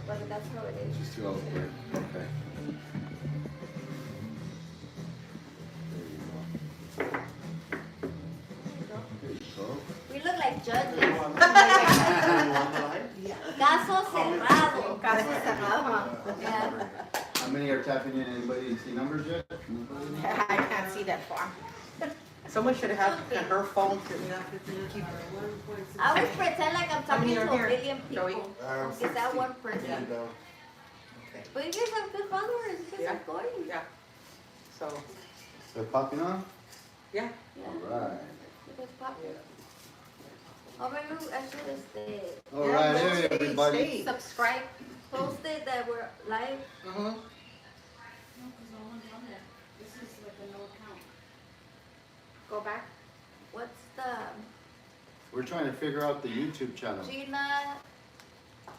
But that's how it is. She's too awkward. Okay. There you go. We look like judges. You want the line? Caso cerrado. Caso cerrado. Yeah. How many are tapping in? Anybody see numbers yet? I can't see that far. Someone should have her phone to keep. I always pretend like I'm talking to a million Joey? people. Is that one person? Okay. But you guys have good followers. You guys Yeah. are going. Yeah. So, They're popping on? yeah. Yeah. Alright. You guys popular. Oh, maybe I should have stayed. Alright, Yeah, hey stay, everybody. stay. Subscribe. Posted that we're live. Mm-hmm. Go back. What's the We're trying to figure out the YouTube channel. Gina?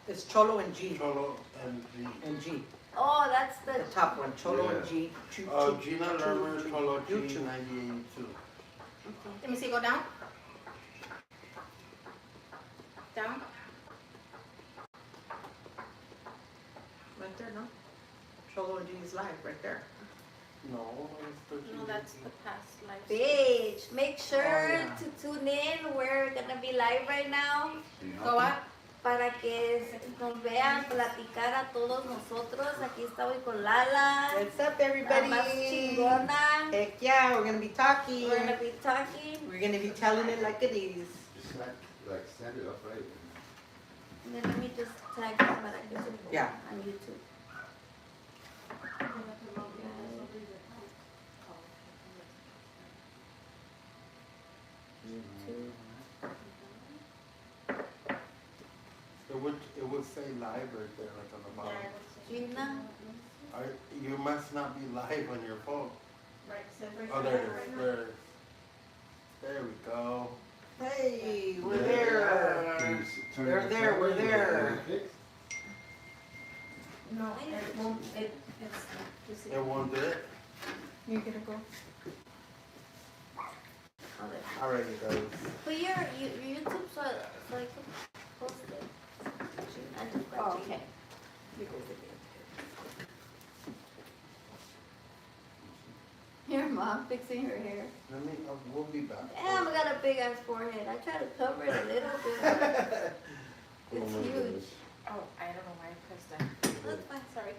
It's Cholo and G. Cholo and G. And G. Oh, that's The the. top one. Cholo and Yeah. G. Gina Lerma, Cholo G, YouTube. 9882. Let me see. Go down. Down. Right there, no? Cholo and G is live right there. No, it's No, that's the past life. Bitch, make sure yeah. to tune in. We're gonna be live right now Go up. para que nos vean platicar a todos nosotros. Aquí estoy con Lala, What's up, la everybody? más chingona. Heck yeah, we're gonna be talking. We're gonna be talking. We're gonna be telling it like it is. Just like stand it up right. And then let me just tag them para que se pongan Yeah. on YouTube. It would say live right there, like on the bottom. Gina, You must not be live on your phone. Right, so right Oh, there it is. There it is. There we go. Hey, we're Yeah. there. Please turn We're it there, we're forward. there. Fixed. No, it won't, it's. It won't do it? You're gonna go. oh, there. Alrighty, guys. Put your YouTube so I can post it. I just got Oh, Gina. okay. Your mom fixing her hair. We'll be back. Damn, I got a big ass forehead. I try to cover it a little bit. It's huge. Oh, I don't know why I pressed that. That's fine, sorry.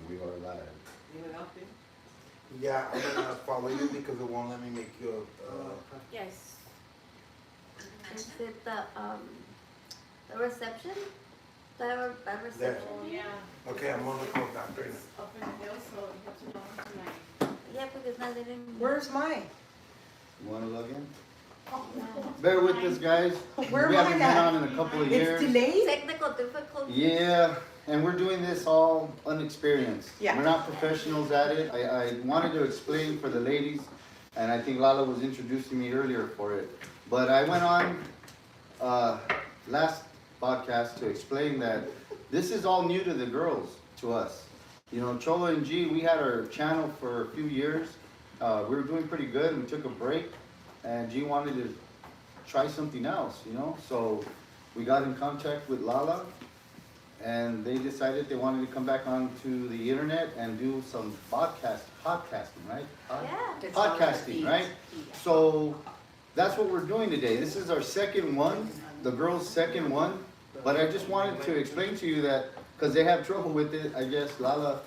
We are live. Yeah, I'm gonna follow you because it won't let me make you Yes. Is it the reception? The reception? Oh, yeah. Okay, I'm gonna call back right It's now. up in the hill, so you have to go on tonight. Yeah, because now they didn't. Where's mine? You wanna log in? Bear with us, guys. Where We am haven't I been at? on in a couple of It's years. delayed? Technical difficulties. Yeah, and we're doing this all unexperienced. Yeah. We're not professionals at it. I wanted to explain for the ladies, and I think Lala was introducing me earlier for it. But I went on last podcast to explain that this is all new to the girls, to us. You know, Chola and G, we had our channel for a few years. We were doing pretty good. We took a break, and G wanted to try something else, you know? So we got in contact with Lala, and they decided they wanted to come back onto the internet and do some podcasting, right? Yeah. Podcasting, right? So that's what we're doing today. This is our second one, the girls' second one. But I just wanted to explain to you that, because they have trouble with it, I guess Lala,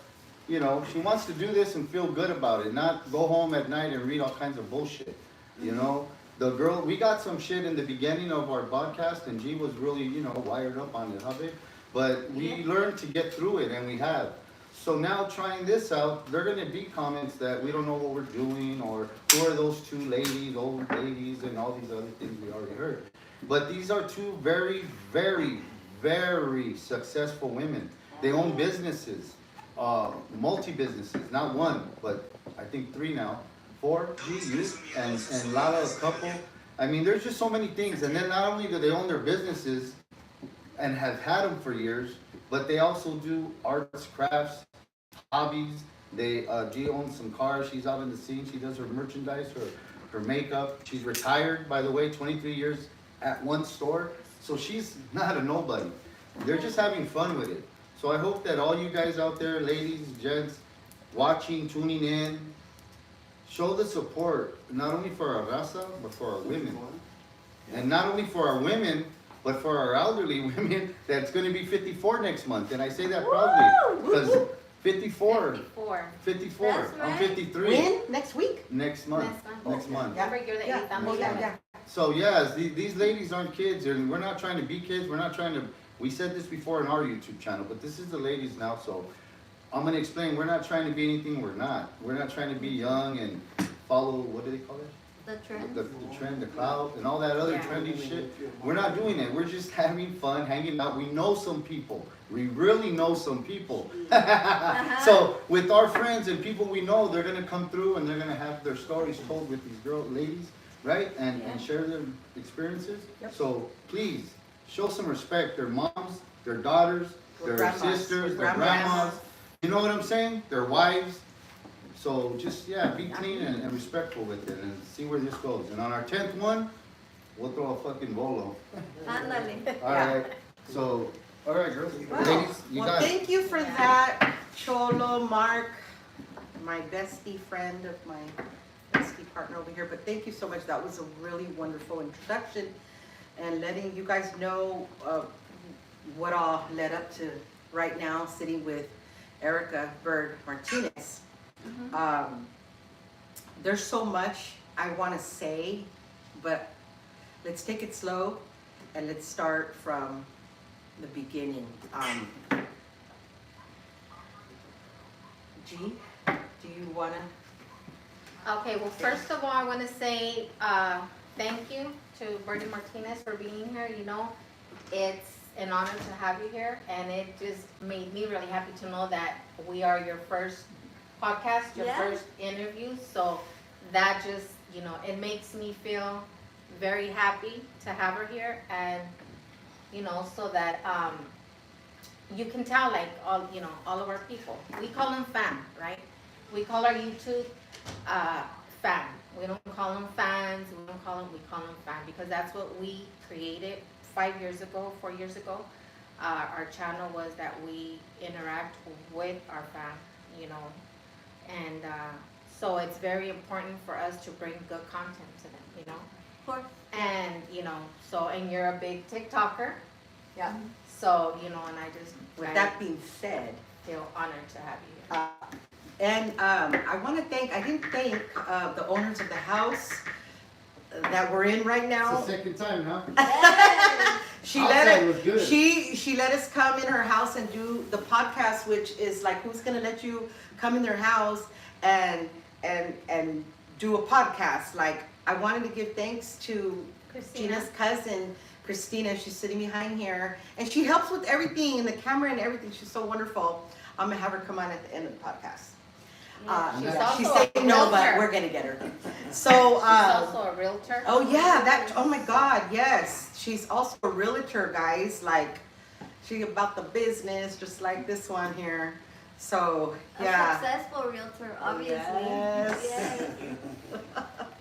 you know, she wants to do this and feel good about it, not go home at night and read all kinds of bullshit, you know? The girl, we got some shit in the beginning of our podcast, and G was really, you know, wired up on it, huh, babe? But we learned to get through it, and we have. So now trying this out, there are gonna be comments that we don't know what we're doing, or who are those two ladies, old ladies, and all these other things we already heard. But these are two very, very, very successful women. They own businesses, multi-businesses, not one, but I think 3 now. 4, you, and Lala a couple. I mean, there's just so many things. And then not only do they own their businesses and have had them for years, but they also do arts, crafts, hobbies. They, G owns some cars. She's out in the scene. She does her merchandise, her makeup. She's retired, by the way, 23 years at one store. So she's not a nobody. They're just having fun with it. So I hope that all you guys out there, ladies, gents, watching, tuning in, show the support, not only for our raza, but for our women. And not only for our women, but for our elderly women that's gonna be 54 next month. And I say that proudly, because 54, 54, That's I'm right. 53. When? Next week? Next month, Next month. next month. Yeah. Remember, you're the Yeah, eighth on oh, the yeah, list. yeah. So yes, these ladies aren't kids, and we're not trying to be kids, we're not trying to, we said this before in our YouTube channel, but this is the ladies now, so I'm gonna explain, we're not trying to be anything we're not. We're not trying to be young and follow, what do they call it? The trend. The trend, the cloud, and all that other Yeah. trendy shit. We're not doing it. We're just having fun, hanging out. We know some people. We really know some people. So with our friends and people we know, they're gonna come through and they're gonna have their stories told with these ladies, right? And share their experiences. Yep. So please show some respect. Their moms, their daughters, Their their grandmas, sisters, their their grandmas. grandmas. You know what I'm saying? Their wives. So just, yeah, be clean and respectful with it and see where this goes. And on our 10th one, we'll throw a fucking bolo. Ándale. All right. So, all right, girls. Wow. Ladies, you Well, got it. thank you for that, Cholo, Mark, my bestie friend of my bestie partner over here. But thank you so much. That was a really wonderful introduction and letting you guys know what all led up to right now sitting with Erica Bird Martinez. There's so much I want to say, but let's take it slow and let's start from the beginning. G, do you want to? Okay, well, first of all, I want to say thank you to Bernie Martinez for being here. You know, it's an honor to have you here, and it just made me really happy to know that we are your first podcast, your Yeah. first interview. So that just, you know, it makes me feel very happy to have her here, and you know, so that you can tell, like, all, you know, all of our people, we call them fam, right? We call our YouTube fam. We don't call them fans. We don't call them. We call them fam because that's what we created 5 years ago, 4 years ago. Our channel was that we interact with our fam, you know, and so it's very important for us to bring good content to them, you know. Of course. And you know, so and you're a big TikToker, Yeah. so you know, and I just With that being said, feel honored to have you here. and I want to thank, I didn't thank the owners of the house that we're in right now. It's the second time, huh? She Outside let was good. she let us come in her house and do the podcast, which is like, who's gonna let you come in their house and do a podcast? Like, I wanted to give thanks to Christina. Gina's cousin, Christina. She's sitting behind here, and she helps with everything, and the camera and everything. She's so wonderful. I'm gonna have her come on at the end of the podcast. She's She's also saying a no, but realtor. we're gonna get her. So, She's also a realtor. oh yeah, that, oh my God, yes. She's also a realtor, guys. Like, she about the business, just like this one here. So, A yeah. successful realtor, obviously. Yes.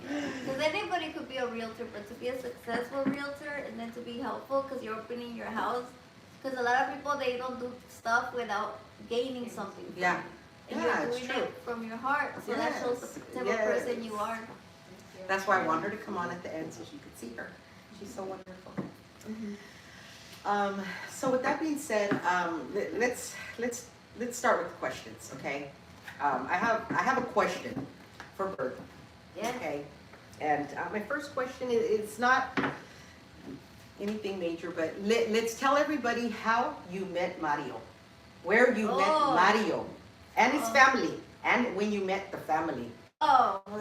Because anybody could be a realtor, but to be a successful realtor and then to be helpful because you're opening your house. Because a lot of people, they don't do stuff without gaining something. from Yeah. it. And Yeah, you're it's doing true. it from your heart. So that shows the type Yes. of person you are. That's why I want her to come on at the end so she could see her. She's so wonderful. So with that being said, let's start with questions, okay? I have a question for Bert. Yeah. Okay, and my first question is, it's not anything major, but let's tell everybody how you met Mario, where you met Oh. Mario, and his Oh. family, and when you met the family. Oh. I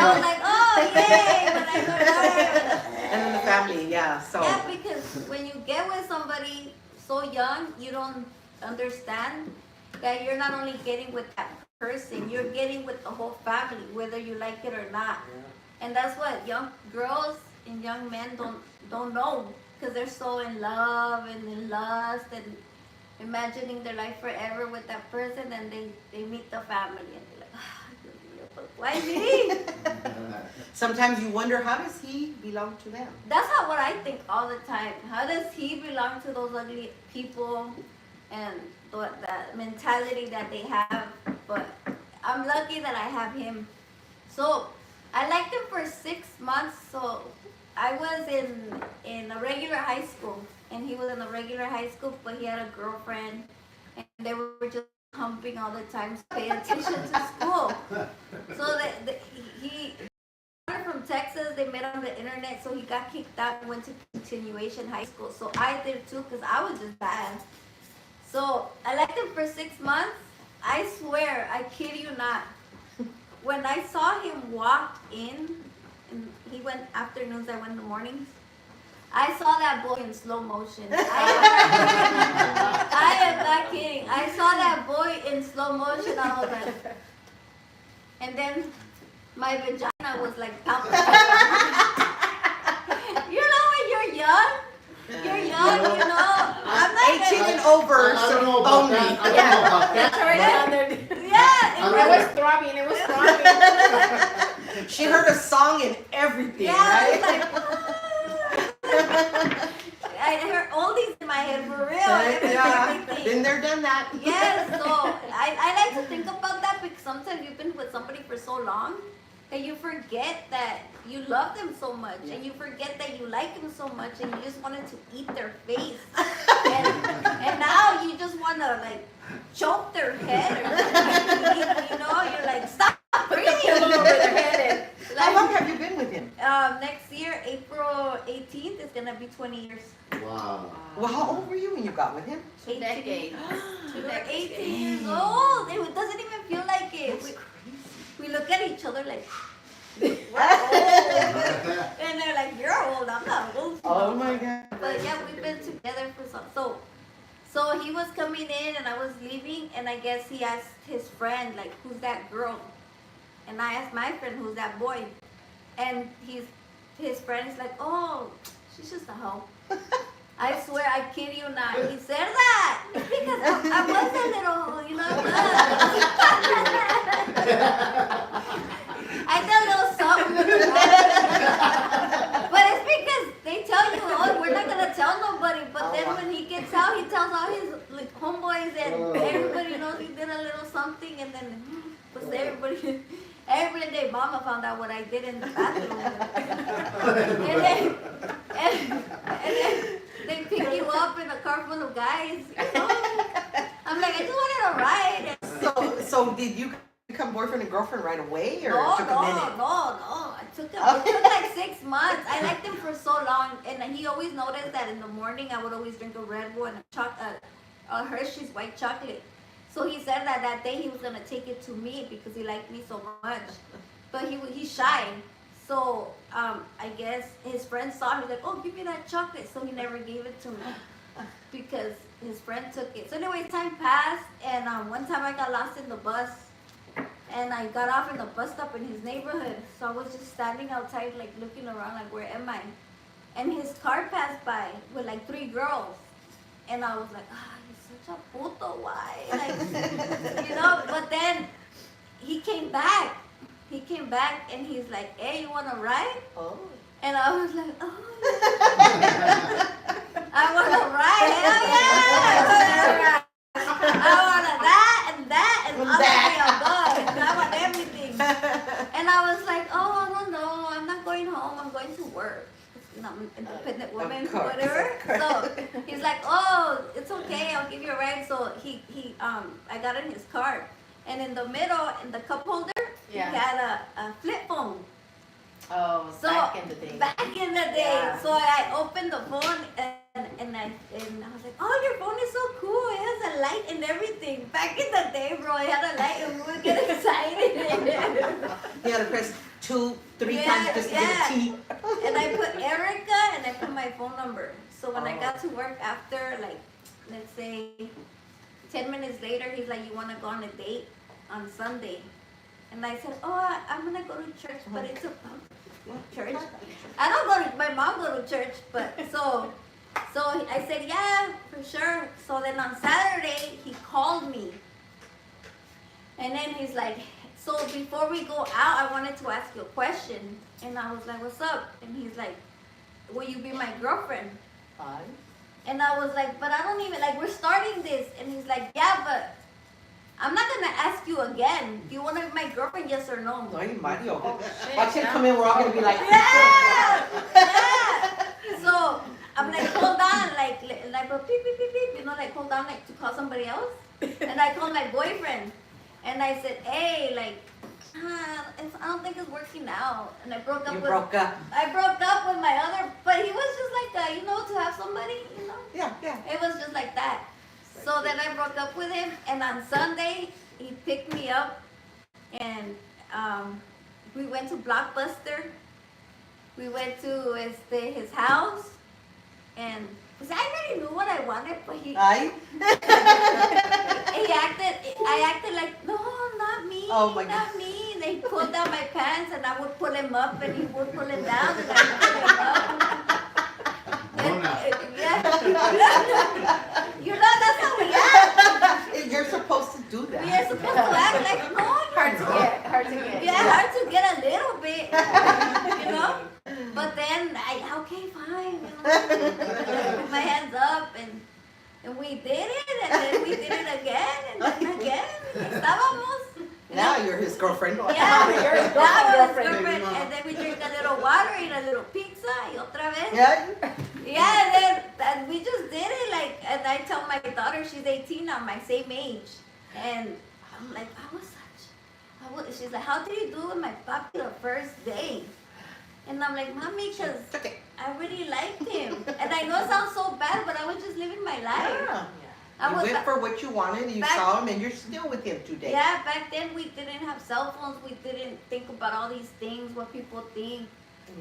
was like, oh, yay, when I heard that. And then the family, yeah, so. Yeah, because when you get with somebody so young, you don't understand that you're not only getting with that person, you're getting with the whole family, whether you like it or not. And that's what young girls and young men don't know, because they're so in love and in lust, and imagining their life forever with that person, and they meet the family, and they're like, but why me? Sometimes you wonder, how does he belong to them? That's not what I think all the time. How does he belong to those ugly people and that mentality that they have? But I'm lucky that I have him. So I liked him for 6 months. So I was in a regular high school, and he was in a regular high school, but he had a girlfriend, and they were just humping all the time to pay attention to school. So he from Texas, they met on the internet, so he got kicked out and went to continuation high school. So I did too, because I was just bad. So I liked him for 6 months. I swear, I kid you not. When I saw him walk in, and he went afternoons, I went in the mornings. I saw that boy in slow motion. I am not kidding. I saw that boy in slow motion. I was like, and then my vagina was like palpitating. You know when you're young, you know. I'm not 18 and over, I don't know so about only. that. I don't know about that. Yeah, It was throbbing, it was throbbing. She heard a song and everything, yeah, right? I was like, I heard oldies in my head for real. Yeah, Everything. been there, done that. Yes, so I like to think about that, because sometimes you've been with somebody for so long that you forget that you love them so much, and you forget that you like them so much, and you just wanted to eat their face. And now you just want to like choke their head or something. You know, you're like, stop breathing. Pillow over their head. How long have you been with him? Next year, April 18th, is gonna be 20 years. Wow. Well, how old were you when you got with him? 18. Decades. We were 18 years old. It doesn't even feel like it. We look at each other like, we're old. And they're like, you're old, I'm not old. Oh my God. But yeah, we've been together for so he was coming in and I was leaving, and I guess he asked his friend, like, who's that girl? And I asked my friend, who's that boy? And his friend is like, oh, she's just a hoe. I swear, I kid you not. He said that. It's because I was a little hoe, you know. I did a little something. But it's because they tell you, oh, we're not gonna tell nobody. But then when he gets out, he tells all his like homeboys, and everybody knows he did a little something. And then was everybody. Every day, Mama found out what I did in the bathroom. and then they pick you up in a car full of guys. You know? I'm like, I just wanted a ride. So did you become boyfriend and girlfriend right away, or No, it took a minute? no. It took like 6 months. I liked him for so long, and he always noticed that in the morning I would always drink a Red Bull and a Hershey's white chocolate. So he said that day he was gonna take it to me because he liked me so much, but he's shy. So I guess his friend saw him, like, oh, give me that chocolate. So he never gave it to me because his friend took it. So anyway, time passed, and one time I got lost in the bus, and I got off in the bus stop in his neighborhood. So I was just standing outside, like looking around, like, where am I? And his car passed by with like 3 girls, and I was like, such a puto, why? Like, you know, but then he came back. And he's like, hey, you want to ride? Oh. And I was like, oh, yeah. I want to ride. Hell yeah. I want that and all that above. And I want everything. And I was like, oh, no, I'm not going home. I'm going to work. I'm an independent woman, Of course, whatever. of course. So he's like, oh, it's okay, I'll give you a ride. So I got in his car, and in the middle, in the cup holder, he had a flip phone. Oh, So back in the day. back in the day. Yeah. So I opened the phone, and I was like, oh, your phone is so cool. It has a light and everything. Back in the day, bro, it had a light, and we would get excited. You had to press 2, 3 times just to get a T. And I put Erica, and I put my phone number. So when I got to work after, like, let's say 10 minutes later, he's like, you want to go on a date on Sunday? And I said, oh, I'm going to go to church, but it's a church. I don't go to, my mom go to church, but so So I said, yeah, for sure. So then on Saturday, he called me. And then he's like, so before we go out, I wanted to ask you a question. And I was like, what's up? And he's like, will you be my girlfriend? Hi. And I was like, but I don't even, like, we're starting this. And he's like, yeah, but I'm not going to ask you again. Do you want to be my girlfriend, yes or no? No, you Mario. Oh, shit. Watch him come in, we're all gonna be like. Yeah! Yeah! So I'm like, hold on, like, beep, beep, beep, beep, you know, like, hold on, like, to call somebody else. And I called my boyfriend. And I said, hey, like, I don't think it's working out. And I broke up You with. broke up. I broke up with my other, but he was just like, you know, to have somebody, you know. Yeah, yeah. It was just like that. So then I broke up with him, and on Sunday he picked me up, and we went to Blockbuster. We went to his house, and 'cause I already knew what I wanted, but Ay. I acted like, no, not me, Oh my not me. And he pulled down my pants, and I would pull him up, and he would pull him down, and I would pull him up. Yeah. You know, that's how we act. You're supposed to do We are that. supposed to act like, no, Hard to get, hard to get. yeah, hard to get a little bit, you know. But then okay, fine, you know. Put my hands up, and we did it, and then we did it again, and then again. Estábamos. Now you're his girlfriend. Yeah, You're his that was girlfriend. girlfriend, and then we drink a little water, eat a little pizza, y otra vez. Yeah. Yeah, and then we just did it, like, and I tell my daughter, she's 18 now, my same age, and I'm like, she's like, how did you do with my papi the first day? And I'm like, mommy, because It's okay. I really liked him, and I know it sounds so bad, but I was just living my life. Yeah. I You was, went for what you wanted, you back- saw him, and you're still with him today. yeah, back then we didn't have cell phones, we didn't think about all these things, what people think.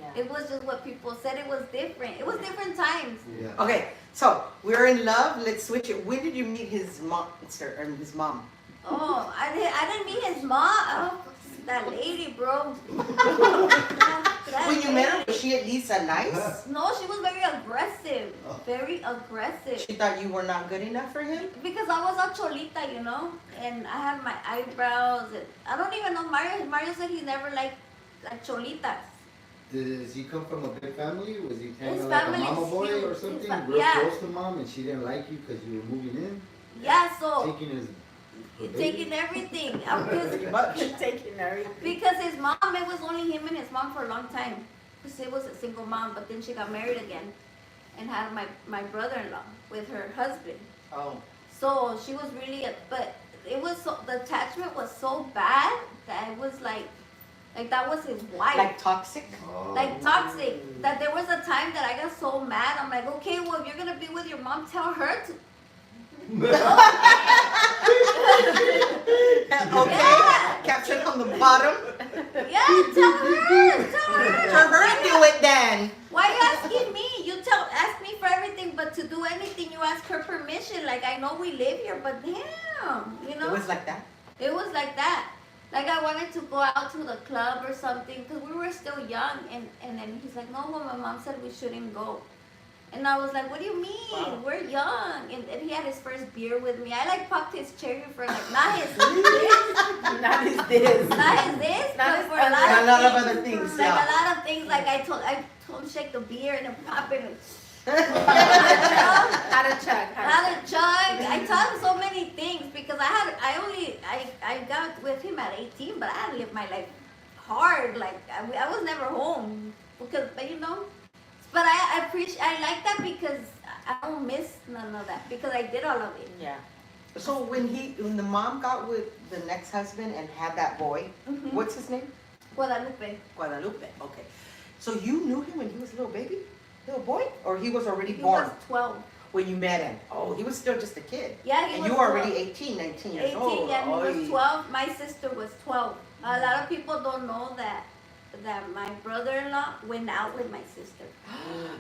Yeah. It was just what people said. It was different. It was different times. Yeah. Okay, so we're in love. Let's switch it. When did you meet his mom? His mom. Oh, I didn't meet his mom. Oh, that lady, bro. That When you met her, lady. was she at least a nice? No, she was very aggressive. Very aggressive. She thought you were not good enough for him? Because I was a cholita, you know, and I had my eyebrows. And I don't even know Mario. Mario said he never liked cholitas. Does he come from a big family? Was he kind His of like a family mama is boy huge. or His something? fa- Real yeah. close to mom, and she didn't like you because you were moving in, Yeah, so taking his. her baby? taking everything. Pretty much. Taking everything. Because his mom, it was only him and his mom for a long time. Because it was a single mom, but then she got married again and had my brother-in-law with her husband. Oh. So she was really, but it was so, the attachment was so bad that it was like that was his wife. Like toxic? Oh. Like toxic. That there was a time that I got so mad. I'm like, okay, well, if you're gonna be with your mom, tell her to. Okay. Yeah. Caption on the bottom. Yeah, tell her. For her to do it then. Why you asking me? You ask me for everything, but to do anything, you ask her permission. Like, I know we live here, but damn, you know? It was like that. It was like that. Like, I wanted to go out to the club or something, because we were still young, and then he's like, no, well, my mom said we shouldn't go. And I was like, what do you mean? Wow. We're young. And he had his first beer with me. I, like, popped his cherry for, like, not his this, Not his this. not his this, Not but his for a lot And of a lot of things. other things, Like, yeah. a lot of things, like, I told him shake the beer and then pop it. And, How to chug. how to chug. I taught him so many things because I got with him at 18, but I had to live my life hard. Like I was never home because, but you know, but I appreciate, I like that because I don't miss none of that because I did all of it. Yeah. So when the mom got with the next husband and had that boy, Mhm. what's his name? Guadalupe. Guadalupe. Okay. So you knew him when he was a little baby? Little boy? Or he was already He born was 12. when you met him? Oh, he was still just a kid. Yeah, he And was you were 12. already 18, 19 years 18, old. yeah, he was Oy. 12. My sister was 12. A lot of people don't know that my brother-in-law went out with my sister.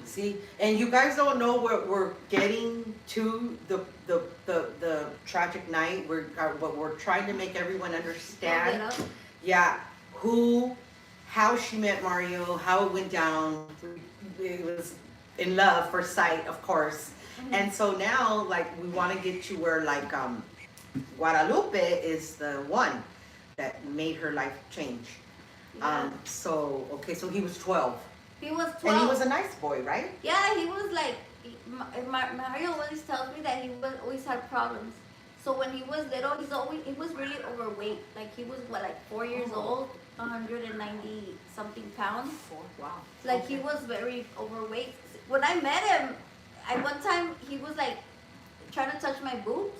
See, and you guys don't know what we're getting to the tragic night. But we're trying to make everyone understand. You know? Yeah, how she met Mario, how it went down. It was in love for sight, of course. And so now, like, we want to get you where, like, Guadalupe is the one that made her life change. Yeah. So, okay, so he was 12. He was 12. And he was a nice boy, right? Yeah, he was like, Mario always tells me that he always had problems. So when he was little, he was really overweight. Like he was what, like 4 years old, 190 something pounds. Wow. Like he was very overweight. When I met him, one time he was like trying to touch my boobs.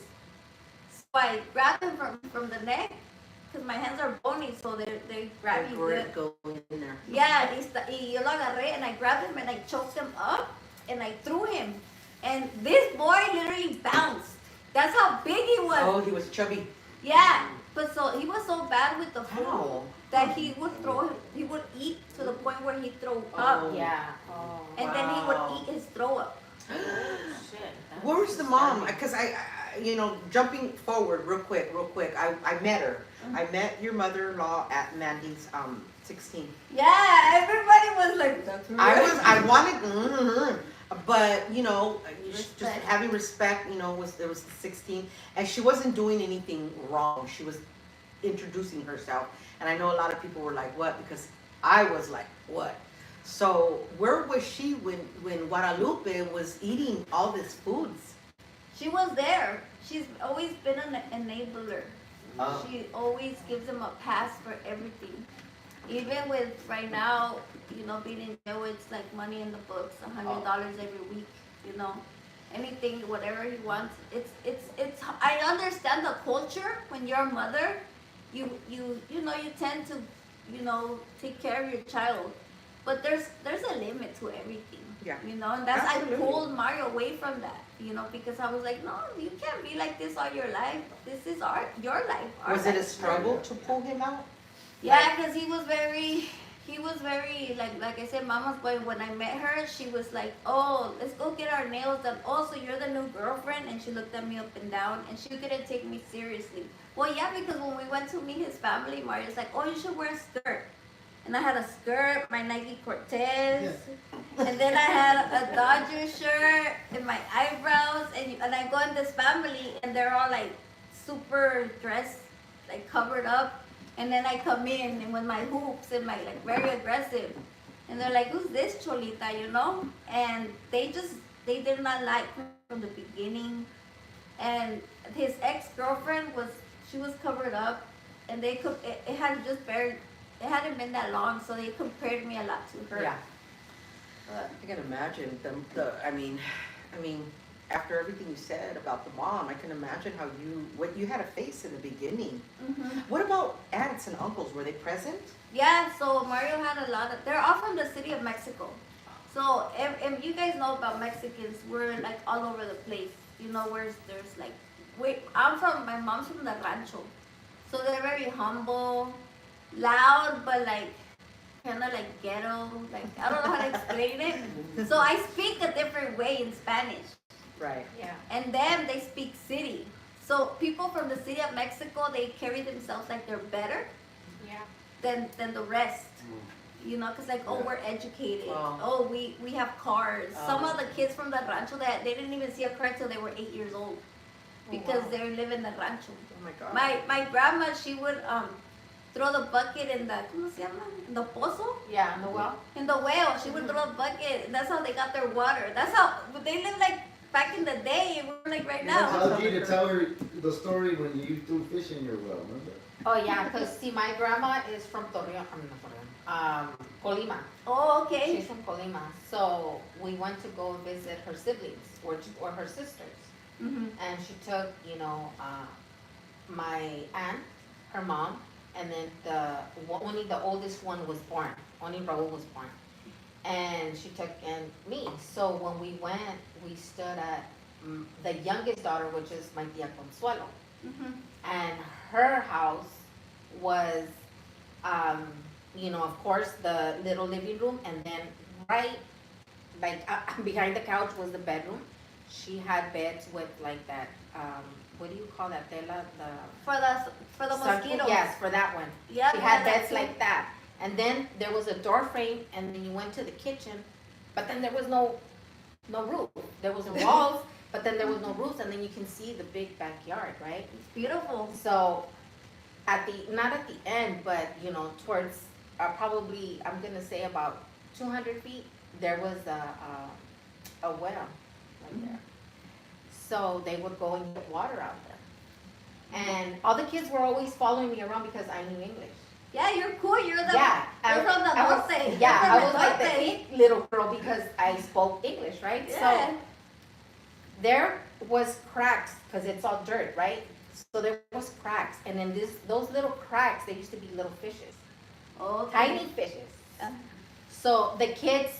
So I grabbed him from the neck because my hands are bony, so they grab you good. Go in there. Yeah, y yo lo agarré and I grabbed him and I choked him up and I threw him. And this boy literally bounced. That's how big he was. Oh, he was chubby. Yeah, but so he was so bad with the food Wow. that he would eat to the point where he throw up. Oh. Yeah. Oh. And then he would eat his throw up. Shit. That's Where's the mom? Because jumping forward real quick, I met her. I met your mother-in-law at Mandy's 16. Yeah, everybody was like, that's right. I wanted, but just Respect. having respect, there was 16, and she wasn't doing anything wrong. She was introducing herself, and I know a lot of people were like, "What?" Because I was like, "What?" So where was she when Guadalupe was eating all these foods? She was there. She's always been an enabler. Uh. She always gives him a pass for everything. Even with right now, being in jail, it's like money in the books, $100 every week, anything, whatever he wants. It's. I understand the culture. When you're a mother, you tend to, take care of your child, but there's a limit to everything. Yeah. And that's Absolutely. I pulled Mario away from that, because I was like, no, you can't be like this all your life. This is your life. our Was it a life. struggle to pull him out? Yeah, because he was very like I said, mama's boy. When I met her, she was like, oh, let's go get our nails done. Oh, so you're the new girlfriend? And she looked at me up and down, and she couldn't take me seriously. Well, yeah, because when we went to meet his family, Mario's like, oh, you should wear a skirt. And I had a skirt, my Nike Cortez, and then I had a Dodger shirt and my eyebrows, and I go in this family, and they're all like super dressed, like covered up. And then I come in and with my hoops and my very aggressive. And they're like, who's this Cholita, And they did not like me from the beginning. And his ex-girlfriend she was covered up, and it hadn't been that long, so they compared me a lot to her. Yeah. But, I can imagine I mean, after everything you said about the mom, I can imagine what you had to face in the beginning. mhm. What about aunts and uncles? Were they present? Yeah, so Mario had a lot of, they're all from the city of Mexico. So if you guys know about Mexicans, we're like all over the place. Where there's like, my mom's from the rancho. So they're very humble, loud, but like, kind of like ghetto. Like, I don't know how to explain it. So I speak a different way in Spanish. Right. Yeah. And them, they speak city. So people from the city of Mexico, they carry themselves like they're better Yeah. than the rest. Because like, oh, we're educated. Wow. Oh, we have cars. Some Oh. of the kids from the rancho, they didn't even see a car till they were 8 years old, because wow. they live in the rancho. Oh my God. My grandma, she would throw the bucket in the, ¿cómo se llama? In the pozo? Yeah. No, well. In the well. She would throw a bucket, and that's how they got their water. That's how they live like back in the day, and we're like right now. Tell Gina, tell her the story when you threw fish in your well, remember? Oh yeah, because see, my grandma is from Torreon, Colima. Oh, okay. She's from Colima. So we went to go visit her siblings or her sisters. Mm-hmm. And she took, my aunt, her mom, and then only the oldest one was born. Only Raul was born. And she took in me. So when we went, we stood at the youngest daughter, which is my tia Consuelo. Mm-hmm. And her house was, of course, the little living room, and then right, behind the couch was the bedroom. She had beds with like that, what do you call that, tela? For the mosquitoes. Yes, for that one. Yeah, She had that beds too. like that. And then there was a door frame, and then you went to the kitchen, but then there was no no roof. There was walls, but then there was no roofs, and then you can see the big backyard, right? It's beautiful. So not at the end, but towards probably, I'm gonna say about 200 feet, there was a well right there. So they would go and get water out there. And all the kids were always following me around because I knew English. Yeah, you're cool. You're from the I norte. was like the big little girl because I spoke English, right? Yeah. So there was cracks because it's all dirt, right? So there was cracks, and in those little cracks, there used to be little fishes, tiny fishes. So the kids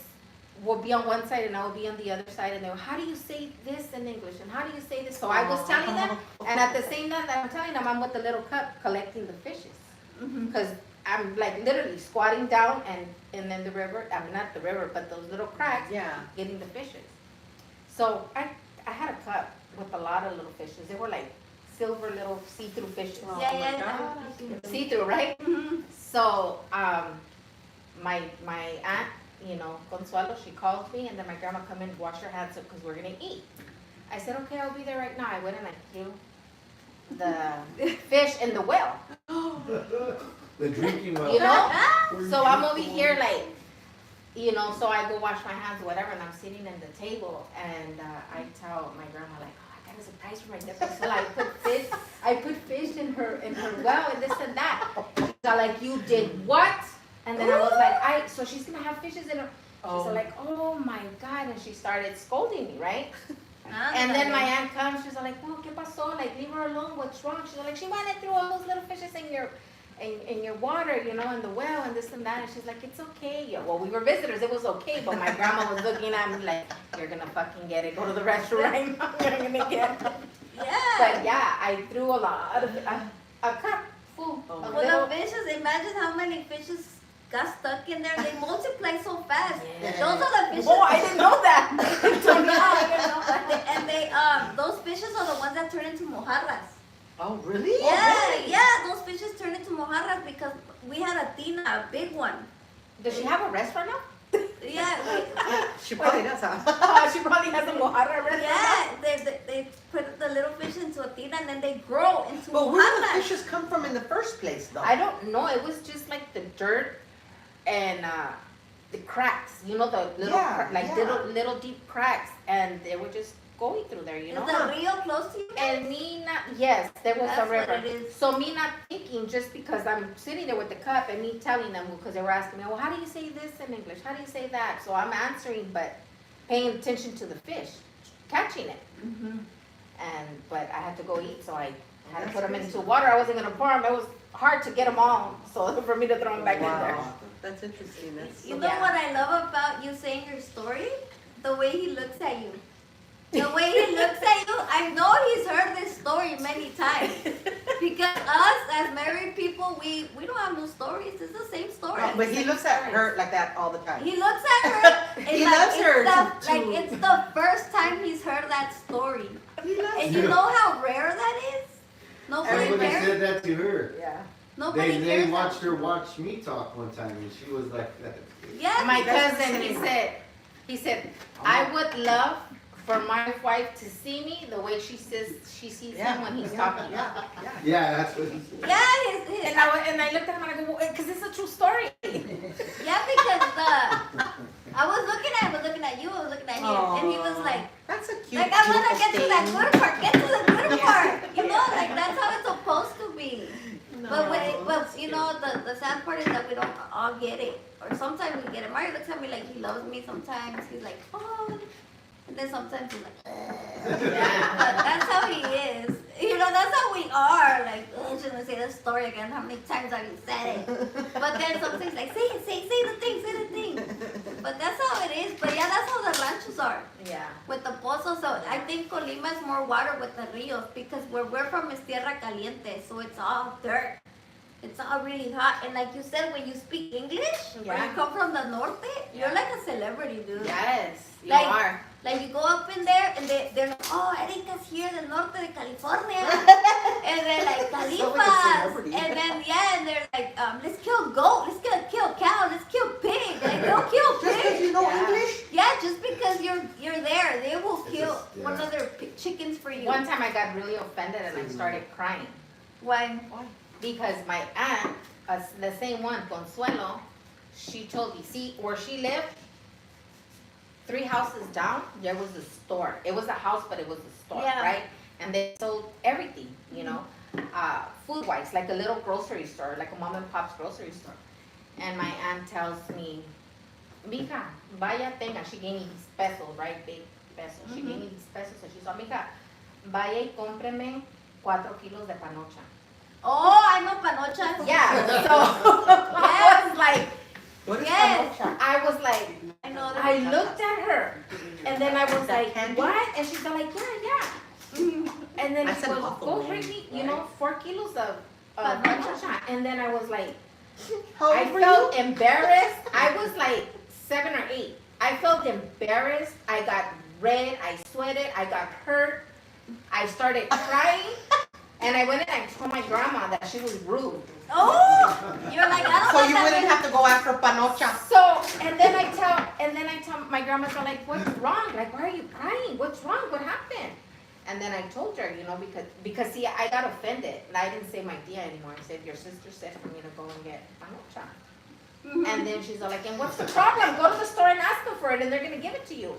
would be on one side and I would be on the other side, and they were, how do you say this in English? And how do you say this? So I was telling them, and at the same time that I'm telling them, I'm with the little cup collecting the fishes. Because I'm like literally squatting down and then the river, I mean not the river, but those little cracks, getting the fishes. So I had a cup with a lot of little fishes. They were like silver little see-through fishes. Yeah. See-through, right? So my aunt, Consuelo, she called me, and then my grandma come in to wash her hands because we're gonna eat. I said, okay, I'll be there right now. I went and I threw the fish in the well. The drinking well. So I'm over here like, so I go wash my hands or whatever, and I'm sitting in the table, and I tell my grandma like, oh, I got a surprise for my nephew. So I put fish in her well and this and that. So like, you did what? And then I was like, so she's gonna have fishes in her. She's like, oh my God, and she started scolding me, right? And then my aunt comes, she's like, well, ¿qué pasó? Like, leave her alone, what's wrong? She's like, she went and threw all those little fishes in your water, in the well, and this and that. And she's like, it's okay. Yeah, well, we were visitors, it was okay, but my grandma was looking at me like, you're gonna fucking get it, go to the restaurant right now, you're gonna get it. Yeah. But yeah, I threw a lot of, a cup full of Well, the fishes, imagine how many fishes got stuck in there. They multiply so fast. Yeah. Those are the fishes. Oh, I didn't know that. Until now, I didn't know that. And they, those fishes are the ones that turn into mojarras. Oh, really? Yeah, those fishes turn into mojarras because we had a tina, a big one. Does she have a restaurant now? Yeah, She probably does, huh? She probably has a mojarra restaurant now. they put the little fish into a tina and then they grow into But where do the mojarras. fishes come from in the first place, though? I don't know. It was just like the dirt and the cracks. The little little deep cracks, and they were just going through there. Is the Rio close to you? And me not, yes, there was That's a river. what it is. So me not thinking, just because I'm sitting there with the cup and me telling them, because they were asking me, well, how do you say this in English? How do you say that? So I'm answering, but paying attention to the fish, catching it. But I had to go eat, so I had to put them into water. I wasn't gonna pour them. It was hard to get them all, so for me to throw them back in there. That's interesting. That's You know what I love about you saying your story? The way he looks at you. The way he looks at you, I know he's heard this story many times. Because us, as married people, we don't have no stories. It's the same story. But he looks at her like that all the time. He looks at her. And He loves her It's to- it's the first time he's heard that story. He loves And her. you know how rare that is? Nobody Everybody cares. said that to her. Yeah. Nobody They cares. watched her watch me talk one time, and she was like that. Yeah, My because- cousin, he said, I would love for my wife to see me the way she sees him when he's talking. Yeah, that's what he said. Yeah, his And I looked at him and I go, well, because it's a true story. yeah, because I was looking at you, I was looking at him, and he was like, That's a cute, I want to get to that thing. good part, get to the good part, like that's how it's supposed to be. But the sad part is that we don't all get it, or sometimes we get it. Mario looks at me like he loves me. Sometimes he's like, oh, and then sometimes he's like, Yeah. but that's how he is. That's how we are. Like, I'm just gonna say the story again. How many times have you said it? But then sometimes like, say the thing. But that's how it is. But yeah, that's how the ranchos are. Yeah. With the pozos, so I think Colima is more water with the rios because where we're from is tierra caliente, so it's all dirt. It's all really hot, and like you said, when you speak English, or Yeah. you come from the norte, you're like a celebrity, dude. Yes, you Like- are. Like you go up in there, and they're like, oh, Erika's here, the norte de California, and they're like So like a califas, celebrity. and then and they're like, let's kill goat, let's kill cow, let's kill pig, like don't kill Just because pig. you know Yeah. English? Yeah, just because you're there. one time I got really offended and I started crying. Why? Because my aunt, the same one, Consuelo, she told me, see, where she lived, 3 houses down, there was a store. It was a house, but it was a store, Yeah. right? And they sold everything, you know, food-wise, like a little grocery store, like a mom and pop's grocery store. And my aunt tells me, mija, vaya tenga, she gave me these pesos, right, big pesos. She gave me these pesos, and she said, mija, vaya y cómpreme 4 kilos de panocha. Oh, I know panocha. Yeah, so I was like, What is Yes. panocha? I was like, I know I that. looked at her, and then I was that like, candy? what? And she's like, yeah. And then I she said goes, buffalo go bring me, wings, you know, 4 kilos of Panocha. panocha. And then I was like, How I old were felt you? embarrassed. I was like 7 or 8. I felt embarrassed. I got red. I sweated. I got hurt. I started crying. And I went and I told my grandma that she was rude. Oh, you're like, I don't So want you that wouldn't many- have to go after panocha. So, and then I tell my grandma's like, what's wrong? Like, why are you crying? What's wrong? What happened? And then I told her, you know, because see, I got offended. And I didn't say my tia anymore. I said, your sister said for me to go and get panocha. And then she's all like, and what's the problem? Go to the store and ask them for it and they're going to give it to you.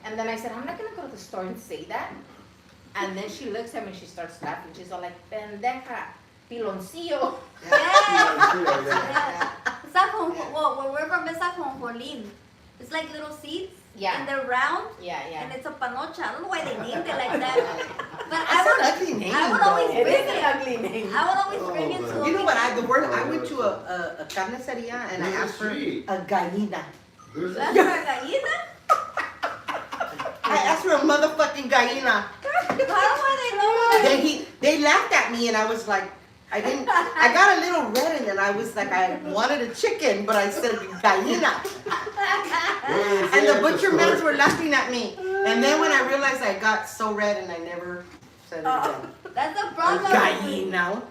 And then I said, I'm not going to go to the store and say that. And then she looks at me, she starts laughing. She's all like, pendeja, piloncillo. Yes. Yeah. It's like well, where we're from, it's like jonjolín. It's like little seeds. Yeah. And they're round. Yeah, And yeah. it's a panocha. I don't know why they named it like that. But That's an ugly name, I would always though. bring it. ugly name. I would always bring it to You know them. what? I went to a carniceria and I There's a asked for street. a gallina. There's That's a, for a gallina? I asked for a motherfucking gallina. How do they know? They laughed at me and I was like, I got a little red and then I was like, I wanted a chicken, but I said gallina. And the butcher mans were laughing at me. And then when I realized I got so red and I never said it again. That's a problem. Gallina.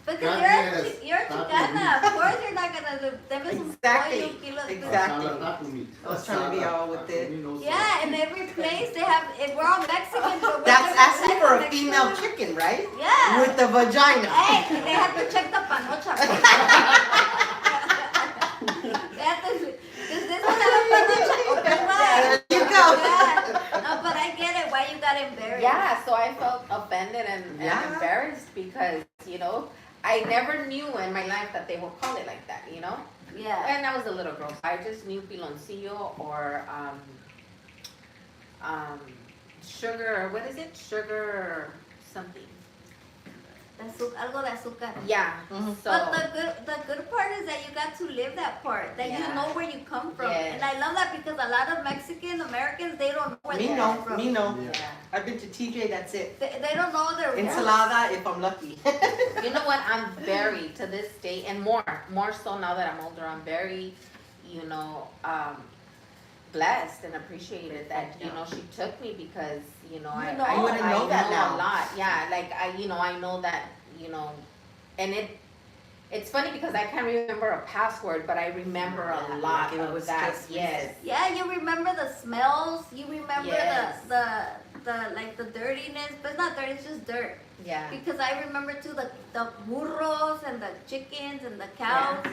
Because Yes. you're Chicana. Of course you're not gonna do. Exactly. Exactly. I I was trying to be all with it. Yeah, in every place they have. If we're all Mexican, but we're That's different asking types for of a female Mexican. chicken, right? Yeah. With the vagina. Hey, they have to check the panocha. They have to. Does this one have a panocha? Open wide. There you go. Yeah. No, but I get it. Why you got embarrassed? Yeah, so I felt offended and Yeah. embarrassed because, you know, I never knew in my life that they would call it like that, you know? Yeah. And I was a little girl, so I just knew piloncillo or sugar, what is it? Sugar something. Algo de azúcar. Yeah, Mhm. so, But the good part is that you got to live that part. That you Yeah. know where you come from. Yes. And I love that because a lot of Mexican Americans, they don't know where Me they no, come from. me no. yeah. I've been to TJ, that's it. They don't know their roots. Ensalada if I'm lucky. You know what? I'm very, to this day, and more so now that I'm older, I'm very, you know, blessed and appreciated that, you know, she took me because, you know, You know. I You wouldn't know that now. a lot. Yeah, like, I know that, you know, and it's funny because I can't remember a password, but I remember a lot Like it of was that, just yes. Yeah, you remember the smells. You remember Yes. the like the dirtiness, but it's not dirty. It's just dirt. Yeah. Because I remember too the burros and the chickens and the cows.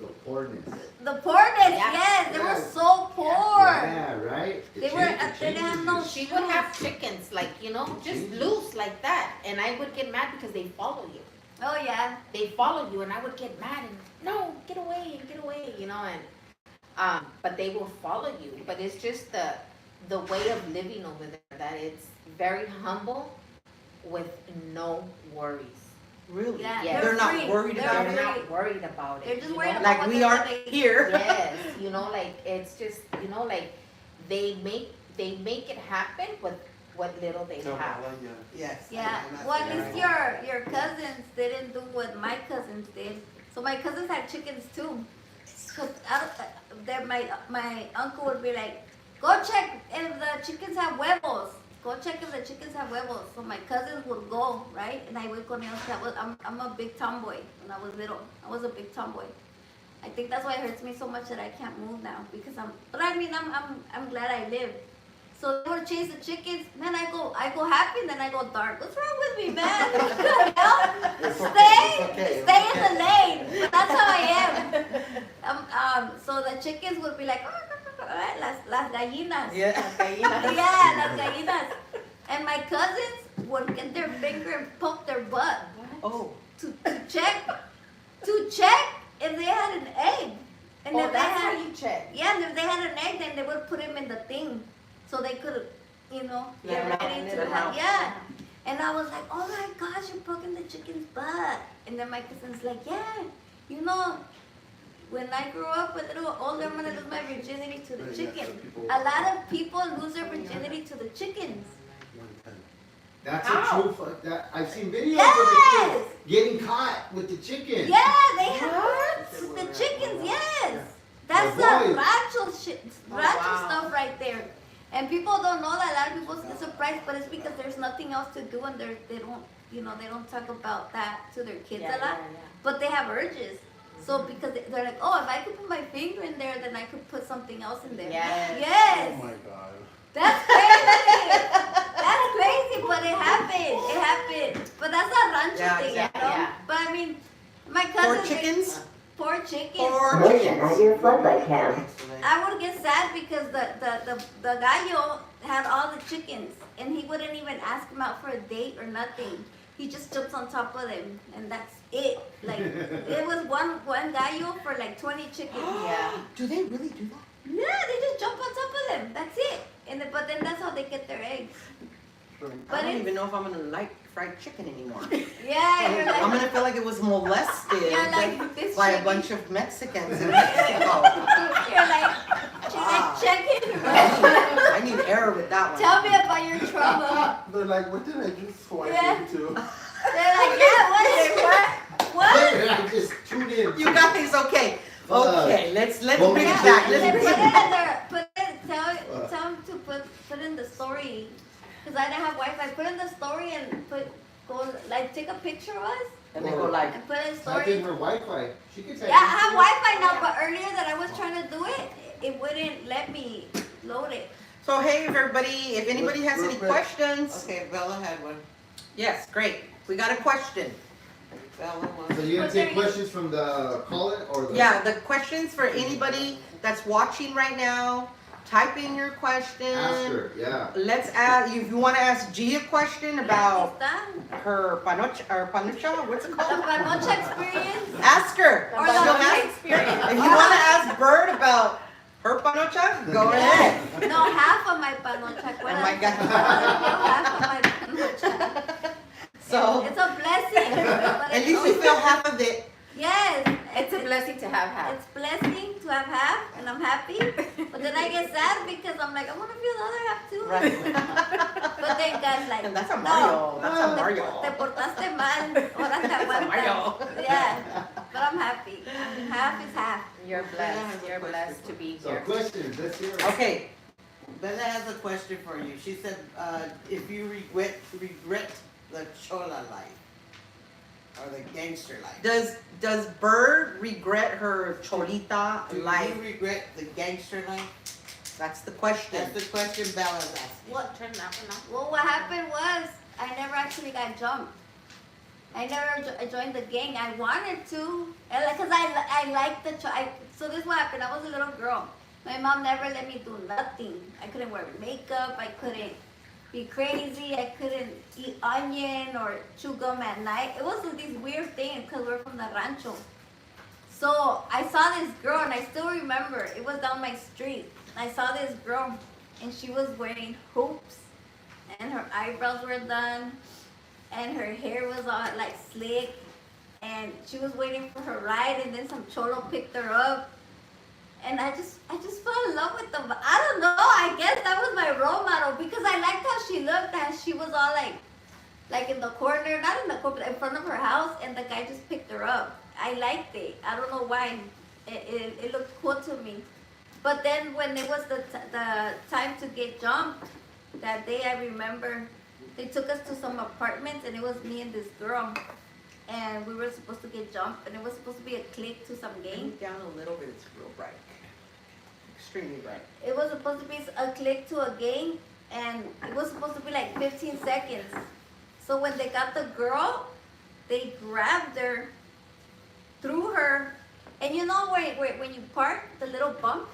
the poorness. The poorness, Yeah. yes, they were Yeah. so poor. Yeah, right? It They were changes- they didn't have no. She would have chickens, like, you know, just Jesus. loose like that, and I would get mad because they follow you. Oh yeah. They follow you, and I would get mad and no, get away, you know, and but they will follow you. But it's just the way of living over there that it's very humble with no worries. Really? Yeah, Yes. They're not free. worried They're about They're it? free. not worried about it. They're just you worried know? about Like what we they're are gonna eat. here. Yes, you know, like it's just, you know, like they make it happen with what little they have. Yes. Yeah. Well, at least your cousins didn't do what my cousins did. So my cousins had chickens too. Cause my uncle would be like, go check if the chickens have huevos. Go check if the chickens have huevos. So my cousins would go, right? And I would con ellos. I'm a big tomboy when I was little. I was a big tomboy. I think that's why it hurts me so much that I can't move now because but I mean I'm glad I lived. So they would chase the chickens. Then I go happy, and then I go dark. What's wrong with me, man? Stay in the lane. But that's how I am. So the chickens would be like, las gallinas. Yeah. Yeah, las gallinas. And my cousins would get their finger and poke their butt Oh. to check if they had an egg. And if they that's had, how you check. yeah, and if they had an egg, then they would put him in the thing, so they could, get ready to have, yeah. And I was like, oh my gosh, you're poking the chicken's butt. And then my cousin's like, yeah, when I grow up a little older, I'm gonna lose my virginity to the chicken. A lot of people lose their virginity to the chickens. That's How? a true, that, I've seen videos Yes! of the kids getting caught with the chicken. Yeah, they have the chickens, yes. That's the Avoid. rancho shit, rancho wow. stuff right there. And people don't know that. A lot of people get surprised, but it's because there's nothing else to do, and they don't, they don't talk about that to their kids a lot. But they have urges. So because they're like, oh, if I could put my finger in there, then I could put something else in there. Yes. Yes. Oh my God. That's crazy. That's crazy, but it happened. It happened. But that's a rancho Yeah, thing, yeah, yeah. But I mean, my cousin. Poor chickens? Poor chickens. Poor Motion chickens. on your floodlight cam. I would get sad because the gallo had all the chickens, and he wouldn't even ask him out for a date or nothing. He just jumps on top of them, and that's it. Like it was one gallo for like 20 chickens. Yeah. Do they really do that? Yeah, they just jump on top of them. That's it. But then that's how they get their eggs. I But don't it's, even know if I'm gonna like fried chicken anymore. yeah, you're I'm like, gonna feel like it was molested you're like this by a chicken. bunch of Mexicans in Mexico. You're like, she's like, check it. I need error with that one. Tell me about your trauma. They're like, what did I just swipe Yeah. into? They're like, yeah, what? I just tuned in. You guys, okay. Okay, let's Well, bring it yeah, back. They Let's put bring it it in back. there. Tell him to put in the story, cause I didn't have Wi-Fi. Put in the story and take a picture of us And they go like, and put in Type story. in her Wi-Fi. She can type Yeah, I have in- Wi-Fi now, but earlier that I was trying to do it, it wouldn't let me load it. so hey everybody, if anybody has Real any quick. questions. Okay, Bella had one. Yes, great. We got a question. Bella So wants. you're gonna What's there take you- questions from the caller or the? Yeah, the questions for anybody that's watching right now, type in your question. Ask her, yeah. Let's ask, if you wanna ask G a question about Yeah, her panucha, what's it the called? panocha experience. Ask her. Or The the She'll Panocha ask- experience. If you wanna ask Bird about her panocha, go ahead. No, half of my panocha. Oh my God. Half of my panocha. So, It's a blessing. but at it's least you also- feel half of it. Yes. It's a blessing to have half. It's blessing to have half, and I'm happy. But then I get sad because I'm like, I want to feel the other half too. Right. But then God's like, And that's a no, Mario. That's a te Mario. portaste mal. Ahora te aguantas. Mario. Yeah. But I'm happy. Half is half. You're blessed. You're blessed to be So here. questions, let's hear it. Okay, Bella has a question for you. She said, if you regret the Chola life or the gangster life. does Bird regret her Cholita Do life? you regret the gangster life? That's the question. That's the question Bella's asking. What? Turn that one off. Well, what happened was I never actually got jumped. I never joined the gang. I wanted to, and because I liked so this is what happened. I was a little girl. My mom never let me do nothing. I couldn't wear makeup. I couldn't be crazy. I couldn't eat onion or chew gum at night. It was these weird things because we're from the rancho. So I saw this girl, and I still remember. It was down my street. I saw this girl, and she was wearing hoops, and her eyebrows were done, and her hair was all like slick, and she was waiting for her ride, and then some cholo picked her up, and I just fell in love with them. I don't know, I guess that was my role model because I liked how she looked, and she was all like in the corner, not in the corner, in front of her house, and the guy just picked her up. I liked it. I don't know why. It looked cool to me. But then when it was the time to get jumped, that day I remember they took us to some apartments, and it was me and this girl, and we were supposed to get jumped, and it was supposed to be a click to some game. Down a little bit, it's real bright. Extremely bright. It was supposed to be a click to a game, and it was supposed to be like 15 seconds. So when they got the girl, they grabbed her, threw her, and you know where when you park, the little bump?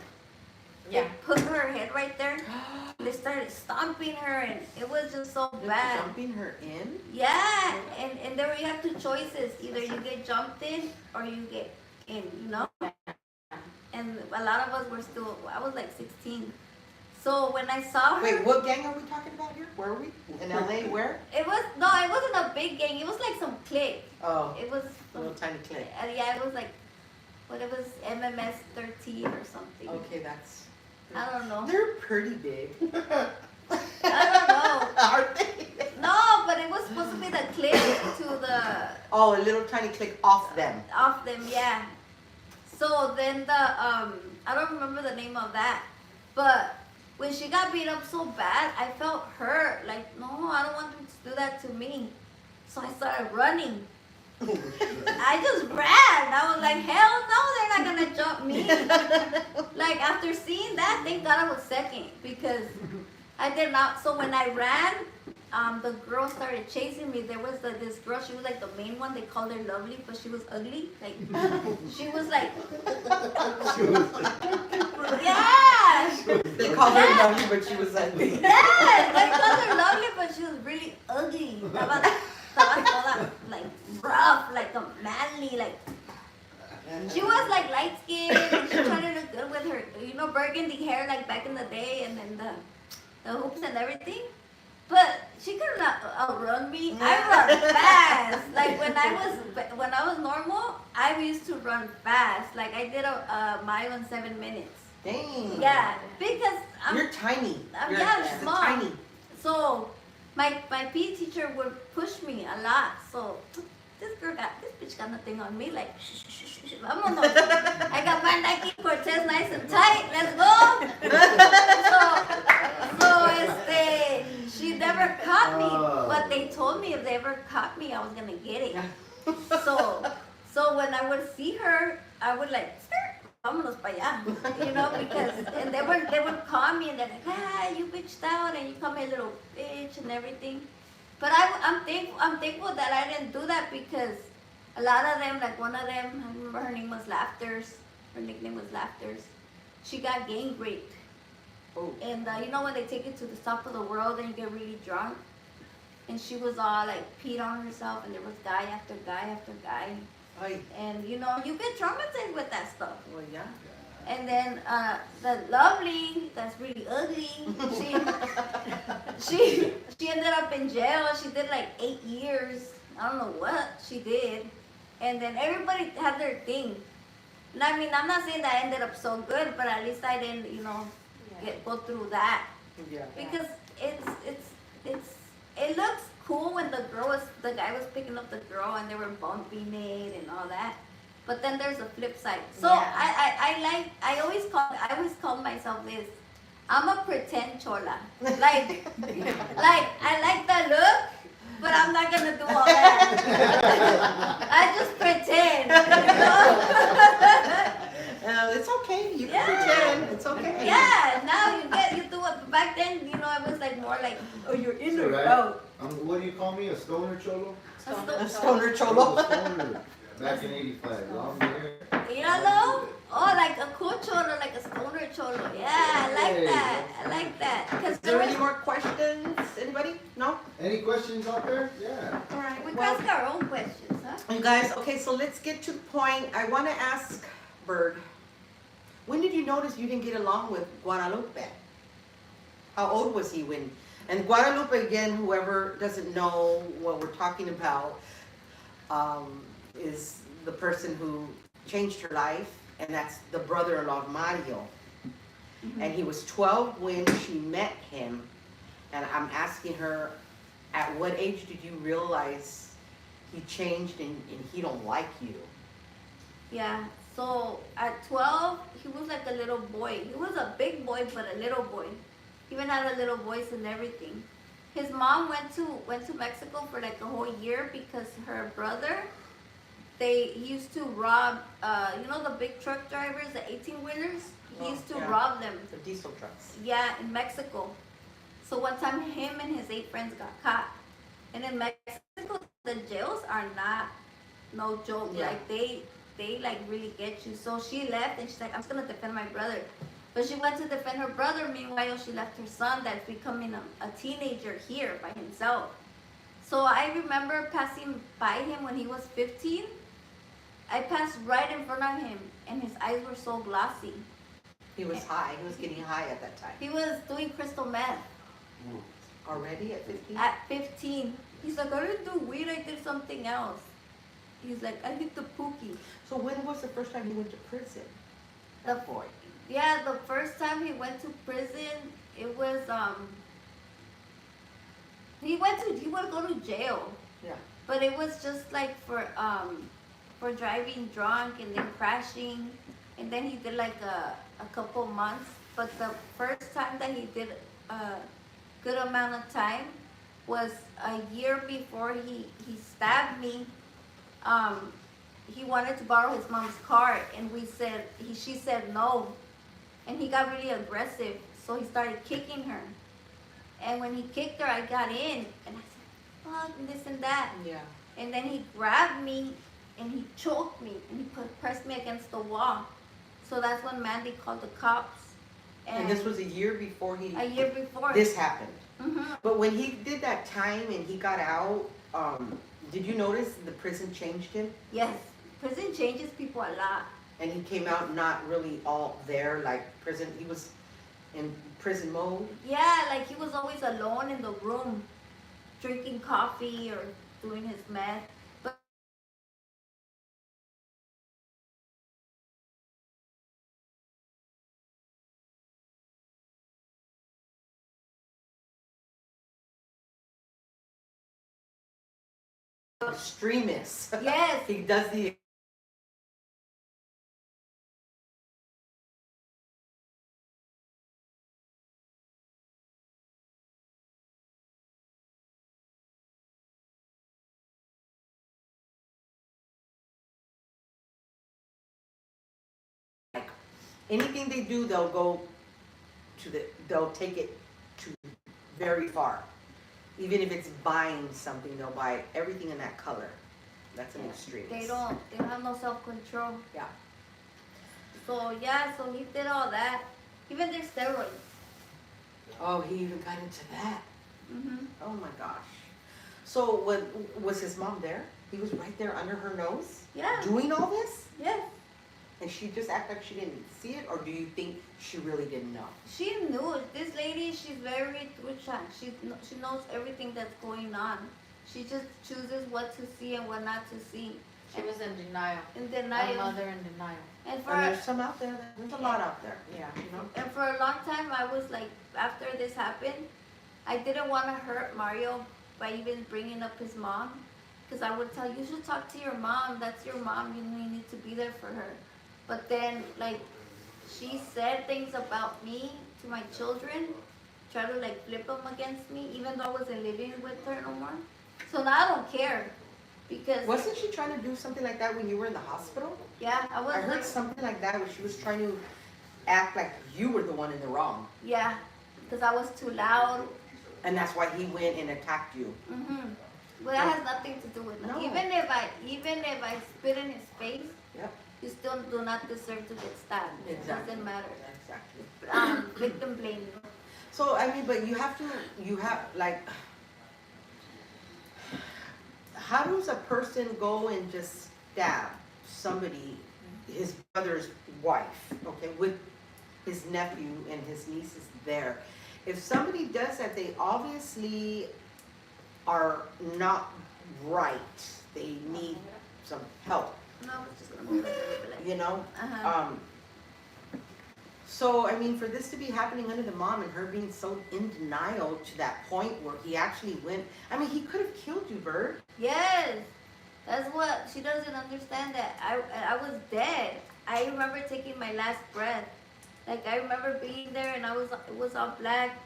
Yeah. They put her head right there. They started stomping her, and it was just so bad. Jumping her in? Yeah, and there you have two choices. Either you get jumped in or you get in, you know? And a lot of us were still, I was like 16. So when I saw her, Wait, what gang are we talking about here? Where are we? In LA, where? it wasn't a big gang. It was like some clique. Oh, It was, a little tiny clip. yeah, it was like, what it was, MMS 13 or something. Okay, that's. I don't know. They're pretty big. I don't know. Aren't they? No, but it was supposed to be the clique to the, Oh, a little tiny click off them. off them, yeah. So then I don't remember the name of that, but when she got beat up so bad, I felt hurt. Like, no, I don't want them to do that to me. So I started running. I just ran. I was like, hell no, they're not gonna jump me. Like after seeing that, thank God I was second because I did not. So when I ran, the girl started chasing me. There was this girl. She was like the main one. They called her Lovely, but she was ugly. Like she was like, yeah. They called her lovely, but she was ugly. Yeah, they called her Lovely, but she was really ugly. Estaba toda, like rough, like a manly, like she was like light skinned and she tried to look good with her, you know, burgundy hair like back in the day, and then the hoops and everything. But she could not outrun me. I run fast. Like when I was normal, I used to run fast. Like I did a mile in 7 minutes. Dang. Yeah, because You're tiny. You're I'm small. tiny. So my PE teacher would push me a lot. So this bitch got nothing on me. Like, vámonos. I got my Nike Cortez nice and tight. Let's go. She never caught me. But they told me if they ever caught me, I was gonna get it. So when I would see her, I would like, vámonos para allá, you know, because and they would call me and they're like, you bitched out and you call me a little bitch and everything. But I'm thankful that I didn't do that because a lot of them, like one of them, I remember her name was Laughters. Her nickname was Laughters. She got gang raped. Oh. And you know when they take you to the top of the world and you get really drunk? And she was all like peed on herself and there was guy after guy after guy. Ay. And you know, you get traumatized with that stuff. Well, yeah. And then the Lovely, that's really ugly, she ended up in jail. She did like 8 years. I don't know what she did. And then everybody had their thing. And I mean, I'm not saying that I ended up so good, but at least I didn't, you know, go through that. Yeah. Because it looks cool when the guy was picking up the girl and they were bumping it and all that. But then there's a flip side. So Yeah. I always call myself this. I'm a pretend chola. Like I like the look, but I'm not gonna do all that. I just pretend, you know? It's okay. You can Yeah. pretend. It's okay. Yeah, now you do it. But back then, you know, it was like more like, oh, you're in or Right. out. What do you call me? A stoner cholo? A stoner cholo. A stoner. Back in '85, long hair. You know? Oh, like a cool cholo, like a stoner cholo. Yeah, I like that. I like that. Because Is there any more questions? Anybody? No? Any questions out there? Yeah. All right. we can Well, ask our own questions, huh? you guys, okay, so let's get to the point. I want to ask Bird, when did you notice you didn't get along with Guadalupe? How old was he when? And Guadalupe, again, whoever doesn't know what we're talking about, is the person who changed her life, and that's the brother-in-law of Mario. And he was 12 when she met him, and I'm asking her, at what age did you realize he changed and he don't like you? Yeah. So at 12, he was like a little boy. He was a big boy, but a little boy. He even had a little voice and everything. His mom went to Mexico for like a whole year because her brother he used to rob, you know, the big truck drivers, the 18-wheelers. He Oh, used to yeah. rob them. The diesel trucks. Yeah, in Mexico. So one time, him and his 8 friends got caught. And in Mexico, the jails are not no joke. Yeah. Like they like really get you. So she left and she's like, I'm just gonna defend my brother. But she went to defend her brother. Meanwhile, she left her son that's becoming a teenager here by himself. So I remember passing by him when he was 15. I passed right in front of him, and his eyes were so glossy. He was high. He was getting high at that time. He was doing crystal meth Already at 15? at 15. He's like, I didn't do weed, I did something else. He's like, I hit the pookie. So when was the first time he went to prison? The That boy. Yeah, the first time he went to prison, it was he would go to jail. Yeah. But it was just like for driving drunk and then crashing, and then he did like a couple months. But the first time that he did a good amount of time was a year before he stabbed me. He wanted to borrow his mom's car, and she said no, and he got really aggressive, so he started kicking her. And when he kicked her, I got in, and I said, fuck, and this and that. Yeah. And then he grabbed me, and he choked me, and he pressed me against the wall. So that's when Mandy called the cops. And this was a year before he. a year before. This happened. Hmm. But when he did that time and he got out, did you notice the prison changed him? Yes, prison changes people a lot. And he came out not really all there, like prison. He was in prison mode. Yeah, like he was always alone in the room, drinking coffee or doing his meth. But Extremist. yes, He does the. Anything they do, they'll take it to very far. Even if it's buying something, they'll buy everything in that color. That's an extremist. they don't have no self-control. Yeah. So yeah, so he did all that. Even did steroids. Oh, he even got into that. Hmm. Oh my gosh. So was his mom there? He was right there under her nose Yeah, doing all this? yes. And she just acted like she didn't see it? Or do you think she really didn't know? She knew it. This lady, she's very trucha. She knows everything that's going on. She just chooses what to see and what not to see. She was in denial. In A denial. mother in denial. And for And there's some out there. There's a lot out there. Yeah. You know? and for a long time, I was like, after this happened, I didn't want to hurt Mario by even bringing up his mom, because I would tell you should talk to your mom. That's your mom. You need to be there for her. But then, like, she said things about me to my children, try to like flip them against me, even though I wasn't living with her no more. So now I don't care, because Wasn't she trying to do something like that when you were in the hospital? yeah, I was I heard like, something like that where she was trying to act like you were the one in the wrong. yeah, because I was too loud. And that's why he went and attacked you. Mm-hmm. But that has nothing to do with it. No. Even if I spit in his face, Yep. you still do not deserve to get stabbed. It Exactly. doesn't matter. Exactly. Victim blaming. So, I mean, but you have, like, how does a person go and just stab somebody, his brother's wife, okay, with his nephew and his niece is there? If somebody does that, they obviously are not right. They need some help, No, it's just gonna be like, you know? uh-huh. So, I mean, for this to be happening under the mom and her being so in denial to that point where he actually went, I mean, he could have killed you, Bird. Yes, that's what she doesn't understand. That I was dead. I remember taking my last breath. Like I remember being there, and it was all black,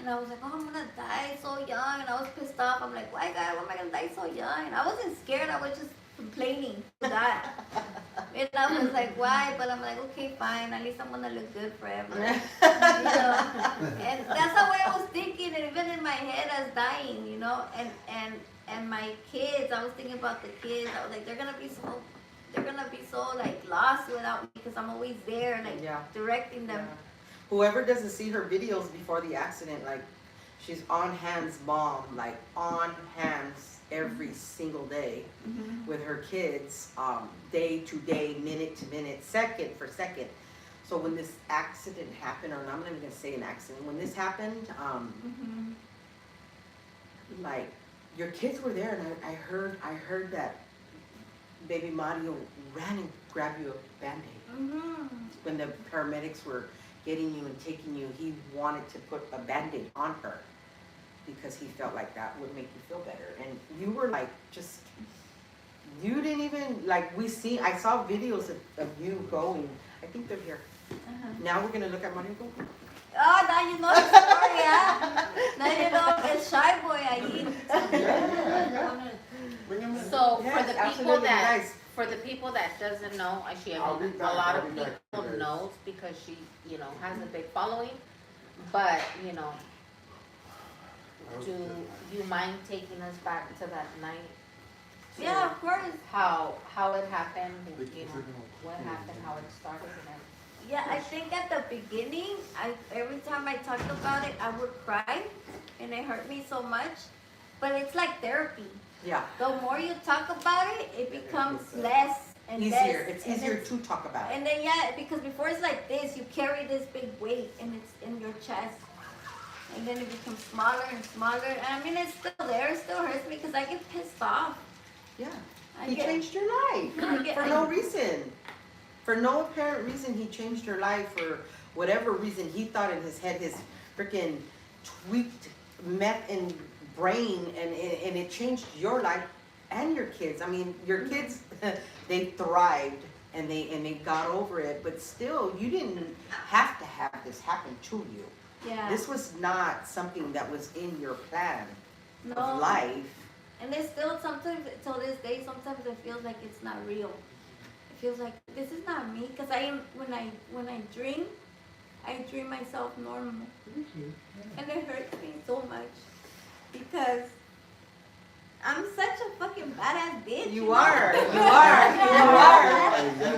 and I was like, oh, I'm gonna die so young, and I was pissed off. I'm like, why God, why am I gonna die so young? And I wasn't scared. I was just complaining to God. And I was like, why? But I'm like, okay, fine. At least I'm gonna look good forever. And that's the way I was thinking. And even in my head, I was dying, And my kids, I was thinking about the kids. I was like, they're gonna be so like lost without me because I'm always there, like directing them. Yeah. Whoever doesn't see her videos before the accident, like she's on hands mom, like on hands every single day with her kids, day to day, minute to minute, second for second. So when this accident happened, or I'm not even gonna say an accident, when this happened, like your kids were there, and I heard that baby Mario ran and grabbed you a Band-Aid. When the paramedics were getting you and taking you, he wanted to put a Band-Aid on her because he felt like that would make you feel better. And you were like, you didn't even, like, I saw videos of you going. I think they're here. Now we're gonna look at Mario go. Oh, now you know the story, yeah? Now you know it's Shy Boy ahí. Bring him in. So Yes, for the people absolutely, that nice. doesn't know, actually, I'll be a back, lot I'll of be back people today. knows because she, has a big following. But, do you mind taking us back to that night? To Yeah, of course. How it happened, what happened, how it started and everything. Yeah, I think at the beginning, every time I talked about it, I would cry, and it hurt me so much. But it's like therapy. Yeah. The more you talk about it, it becomes less and less. Easier. It's and easier to talk about. And then because before it's like this, you carry this big weight, and it's in your chest. And then it becomes smaller and smaller. And I mean, it's still there. It still hurts me because I get pissed off. Yeah. I He get- changed your life I for no reason. For no apparent reason, he changed your life for whatever reason he thought in his head, his freaking tweaked meth in brain, and it changed your life and your kids. I mean, your kids, they thrived and they got over it, but still, you didn't have to have this happen to you. Yeah. This was not something that was in your plan No. of life. And it's still sometimes, till this day, sometimes it feels like it's not real. It feels like this is not me, because when I dream myself normal, and it hurts me so much because I'm such a fucking badass bitch. You know? are,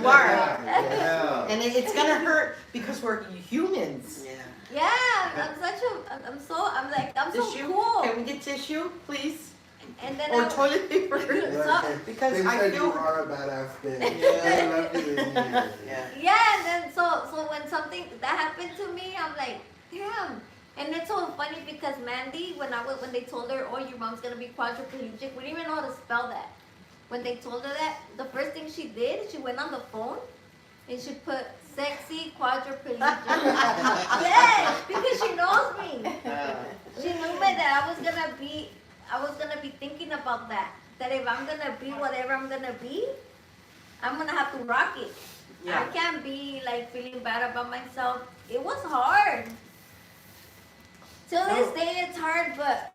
Yeah. and it's gonna hurt because we're humans. Yeah. Yeah, I'm so Tissue? cool. Can we get tissue, please? And then Or toilet paper? Because They I said feel. you are a badass bitch. Yeah. They love you in here. Yeah. Yeah, and then so when something that happened to me, I'm like, damn. And it's so funny because Mandy, when they told her, oh, your mom's gonna be quadriplegic, we didn't even know how to spell that. When they told her that, the first thing she did, she went on the phone and she put sexy quadriplegic. Yes, because she knows me. She knew me that I was gonna be thinking about that. That if I'm gonna be whatever I'm gonna be, I'm gonna have to rock it. Yeah. I can't be like feeling bad about myself. It was hard. Till this day it's hard, but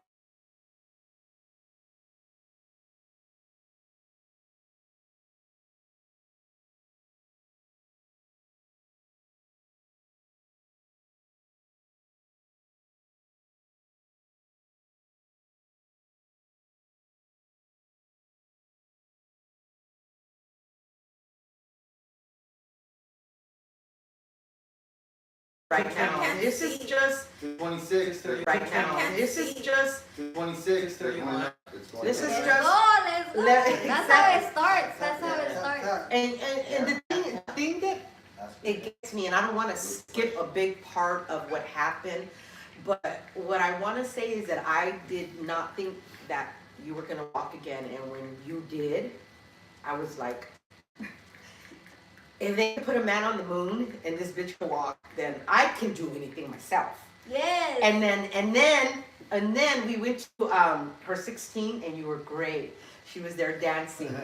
Right now, can't this is see. just 26, right now. can't This is see. just 26, 31. This is let's just- go, let's go. Let- That's how it starts. That's how it starts. and the thing that it gets me, and I don't want to skip a big part of what happened, but what I want to say is that I did not think that you were gonna walk again, and when you did, I was like, if they can put a man on the moon and this bitch can walk, then I can do anything myself. Yes. And then we went to her 16, and you were great. She was there dancing,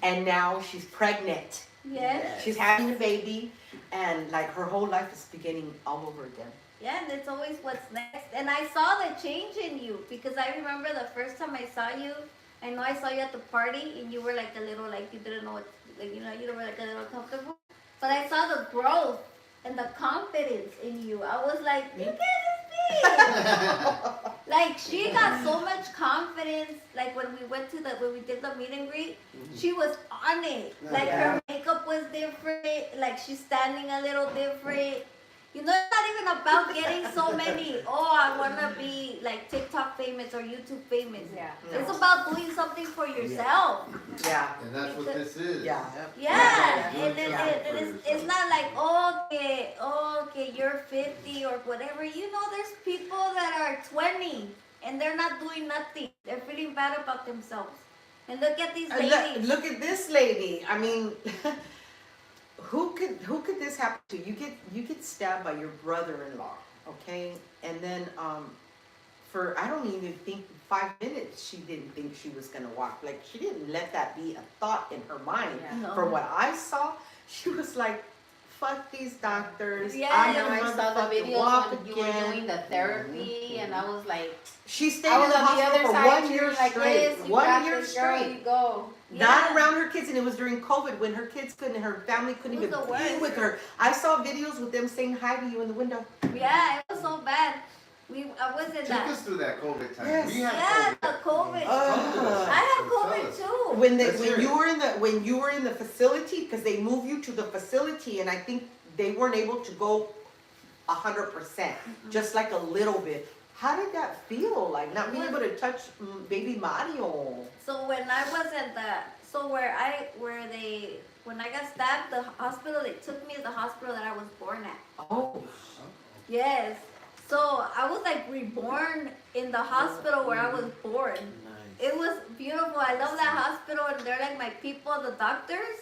and now she's pregnant. Yes. She's having a baby, and like her whole life is beginning all over again. Yeah, and it's always what's next. And I saw the change in you because I remember the first time I saw you I know I saw you at the party and you were like a little, like you didn't know what, like, you were like a little comfortable. But I saw the growth and the confidence in you. I was like, you get this. Like she got so much confidence. Like when we did the meet and greet, she was on it. Like her makeup was different. Like she's standing a little different. It's not even about getting so many. Oh, I wanna be like TikTok famous or YouTube famous. Yeah. It's about doing something for yourself. Yeah. And that's what this is. Yeah. Yeah, Yeah. and it's not like okay, you're 50 or whatever. There's people that are 20 and they're not doing nothing. They're feeling bad about themselves. And look at these ladies. Look at this lady. I mean, who could this happen to? You get stabbed by your brother-in-law, okay? And then for I don't even think 5 minutes she didn't think she was gonna walk. Like she didn't let that be a thought in her mind. Yeah. No. For what I saw, she was like, "Fuck these doctors." Yeah, I'm And gonna I saw the motherfucking videos walk when you were again. doing the therapy, and I was like, She stayed I in was the on the hospital other for side, 1 year cheering like straight. this. You 1 got year this, girl, straight. you go. Not Yeah. around her kids, and it was during COVID when her kids couldn't, her family couldn't It was even the be worst. with her. I saw videos with them saying hi to you in the window. Yeah, it was so bad. I was in Take that. us through that COVID time. Yes. We had Yeah, COVID. the COVID. Ugh. I had So tell COVID us. too. Let's hear it. When you were in the facility, because they moved you to the facility, and I think they weren't able to go 100%, just like a little bit. How did that feel? Like not being able to touch baby Mario. So when I was at when I got stabbed, the hospital they took me is the hospital that I was born at. Oh, Yes. So I was like reborn in the hospital where I was born. It was beautiful. I love that hospital, and they're like my people, the doctors.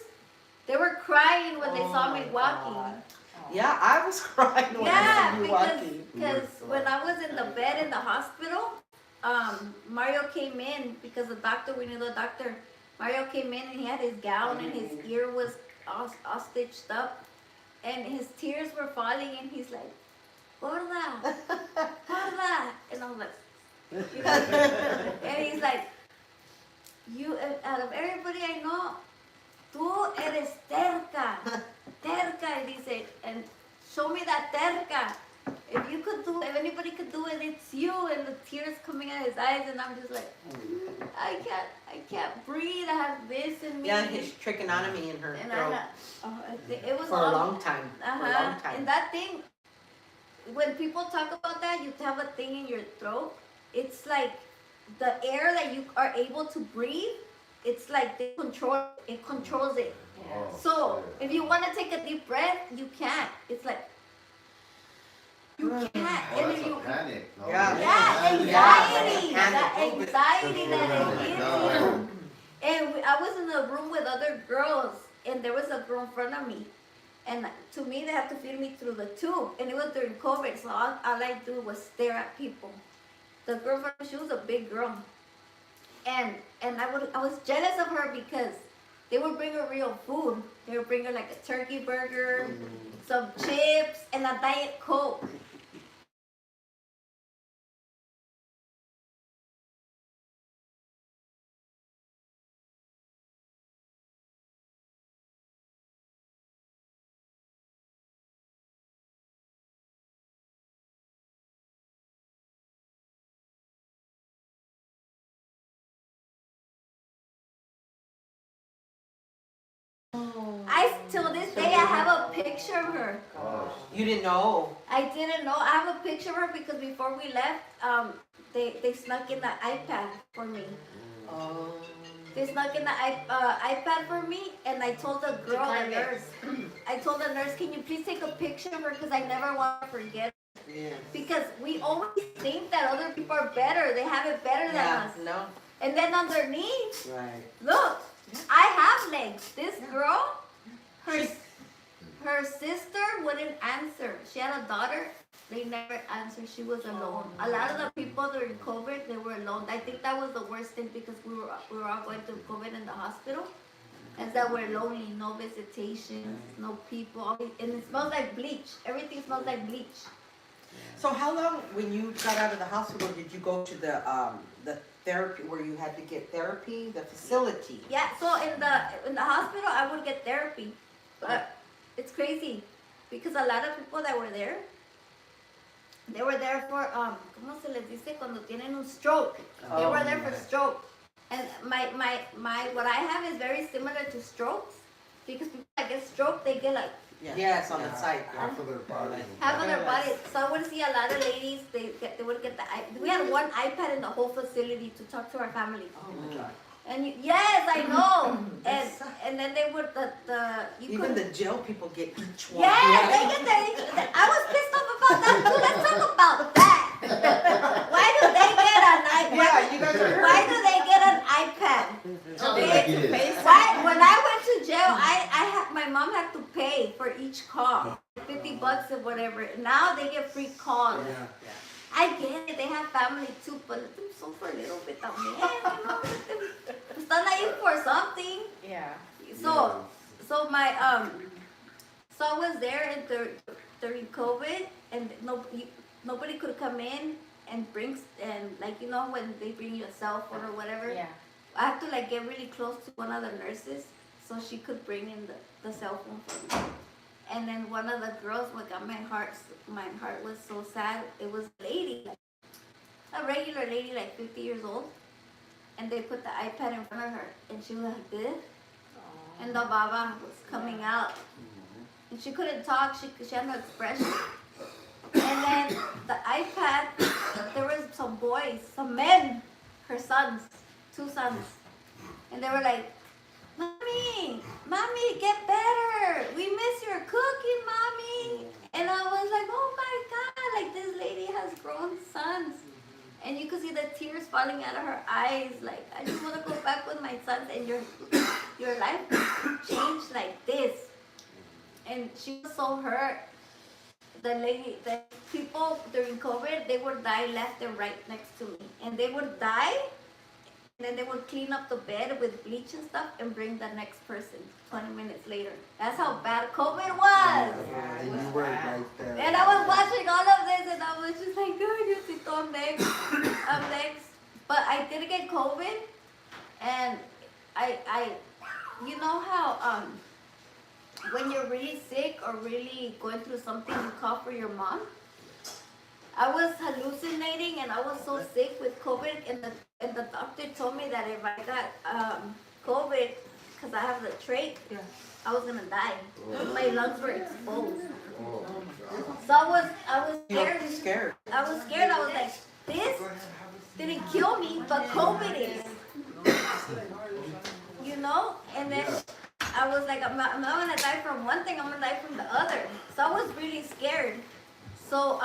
They were crying when they saw me walking. yeah, I was crying when I Yeah, saw you because walking. when I was in the bed in the hospital, Mario came in because we knew the doctor. Mario came in and he had his gown and his ear was all stitched up, and his tears were falling, and he's like, "Gorda, gorda," and I was like, and he's like, "You out of everybody I know, tú eres terca, terca," and he said, "and show me that terca. If anybody could do it, it's you." And the tears coming out of his eyes, and I'm just like, I can't breathe. I have this in me. Yeah, his trichotomy in her and throat it was for a all- long time. For a long time. And that thing, when people talk about that, you have a thing in your throat. It's like the air that you are able to breathe. It's like it controls it. Oh, So shit. if you want to take a deep breath, you can't. It's like you can't. Oh, And that's if a you panic. No, Yeah. yeah, anxiety, Yeah. that anxiety that Oh it my gives God. you. And I was in a room with other girls, and there was a girl in front of me. And to me, they had to feed me through the tube, and it was during COVID, so all I do was stare at people. The girl, she was a big girl, and I was jealous of her because they would bring her real food. They would bring her like a turkey burger, some chips, and a Diet Coke. Till this day, I have a picture of her. Oh, You didn't know. I didn't know. I have a picture of her because before we left, they snuck in the iPad for me. Oh. They snuck in the iPad for me, and I told the girl, the nurse, I told the nurse, "Can you please take a picture of her because I never want to forget her." Yeah. Because we always think that other people are better. They have it better than Yeah, us. no. And then underneath, Right. look, I have legs. This girl, her sister wouldn't answer. She had a daughter. They never answered. She was alone. A lot of the people during COVID, they were alone. I think that was the worst thing because we were all going through COVID in the hospital. Is that we're lonely, no visitations, no people, and it smells like bleach. Everything smells like bleach. So how long, when you got out of the hospital, did you go to the therapy, where you had to get therapy, the facility? Yeah, so in the hospital I would get therapy, but it's crazy because a lot of people that were there, they were there for ¿cómo se les dice cuando tienen un stroke? They were there for stroke, and my what I have is very similar to strokes because people that get stroke they get like Yes, on the side. Half of their body. half of their body. So I would see a lot of ladies. They would get we had one iPad in the whole facility to talk to our family. Oh my God. And yes, I know. And then they would you Even could. the jail people get each one. Yes, they get that. I was pissed off about that too. Let's talk about that. Why do they get an iPad? Yeah, you guys are Why do they get an iPad? Like it is. Why? When I went to jail, my mom had to pay for each call, $50 or whatever. Now they get free calls. Yeah. I get it, they have family too, but let them suffer a little bit también, you know. Están ahí for something. Yeah. So my so I was there during COVID, and nobody could come in and bring, and like you know when they bring you a cell phone or whatever. Yeah. I had to like get really close to one of the nurses so she could bring in the cell phone for me. And then one of the girls, what got my heart was so sad. It was a lady, a regular lady, like 50 years old. And they put the iPad in front of her, and she was like this. And the baba was coming out. And she couldn't talk, she had no expression. And then the iPad, there was some boys, some men, her sons, 2 sons. And they were like, Mommy, get better. We miss your cooking, Mommy. And I was like, oh my God, like this lady has grown sons. And you could see the tears falling out of her eyes. Like, I just want to go back with my sons, and your life changed like this. And she was so hurt. The people during COVID, they would die left and right next to me. And they would die, and then they would clean up the bed with bleach and stuff and bring the next person 20 minutes later. That's how bad COVID was. Yeah, and you were right there. And I was watching all of this, and I was just like, God, you see, I'm next. I'm next. But I did get COVID, and I you know how when you're really sick or really going through something, you call for your mom. I was hallucinating, and I was so sick with COVID, and the doctor told me that if I got COVID, because I have the trach, I was gonna die. My lungs were exposed. So I was scared. Scared. I was scared. I was like, this didn't kill me, but COVID is. You know? And then I was like, I'm not gonna die from one thing, I'm gonna die from the other. So I was really scared. So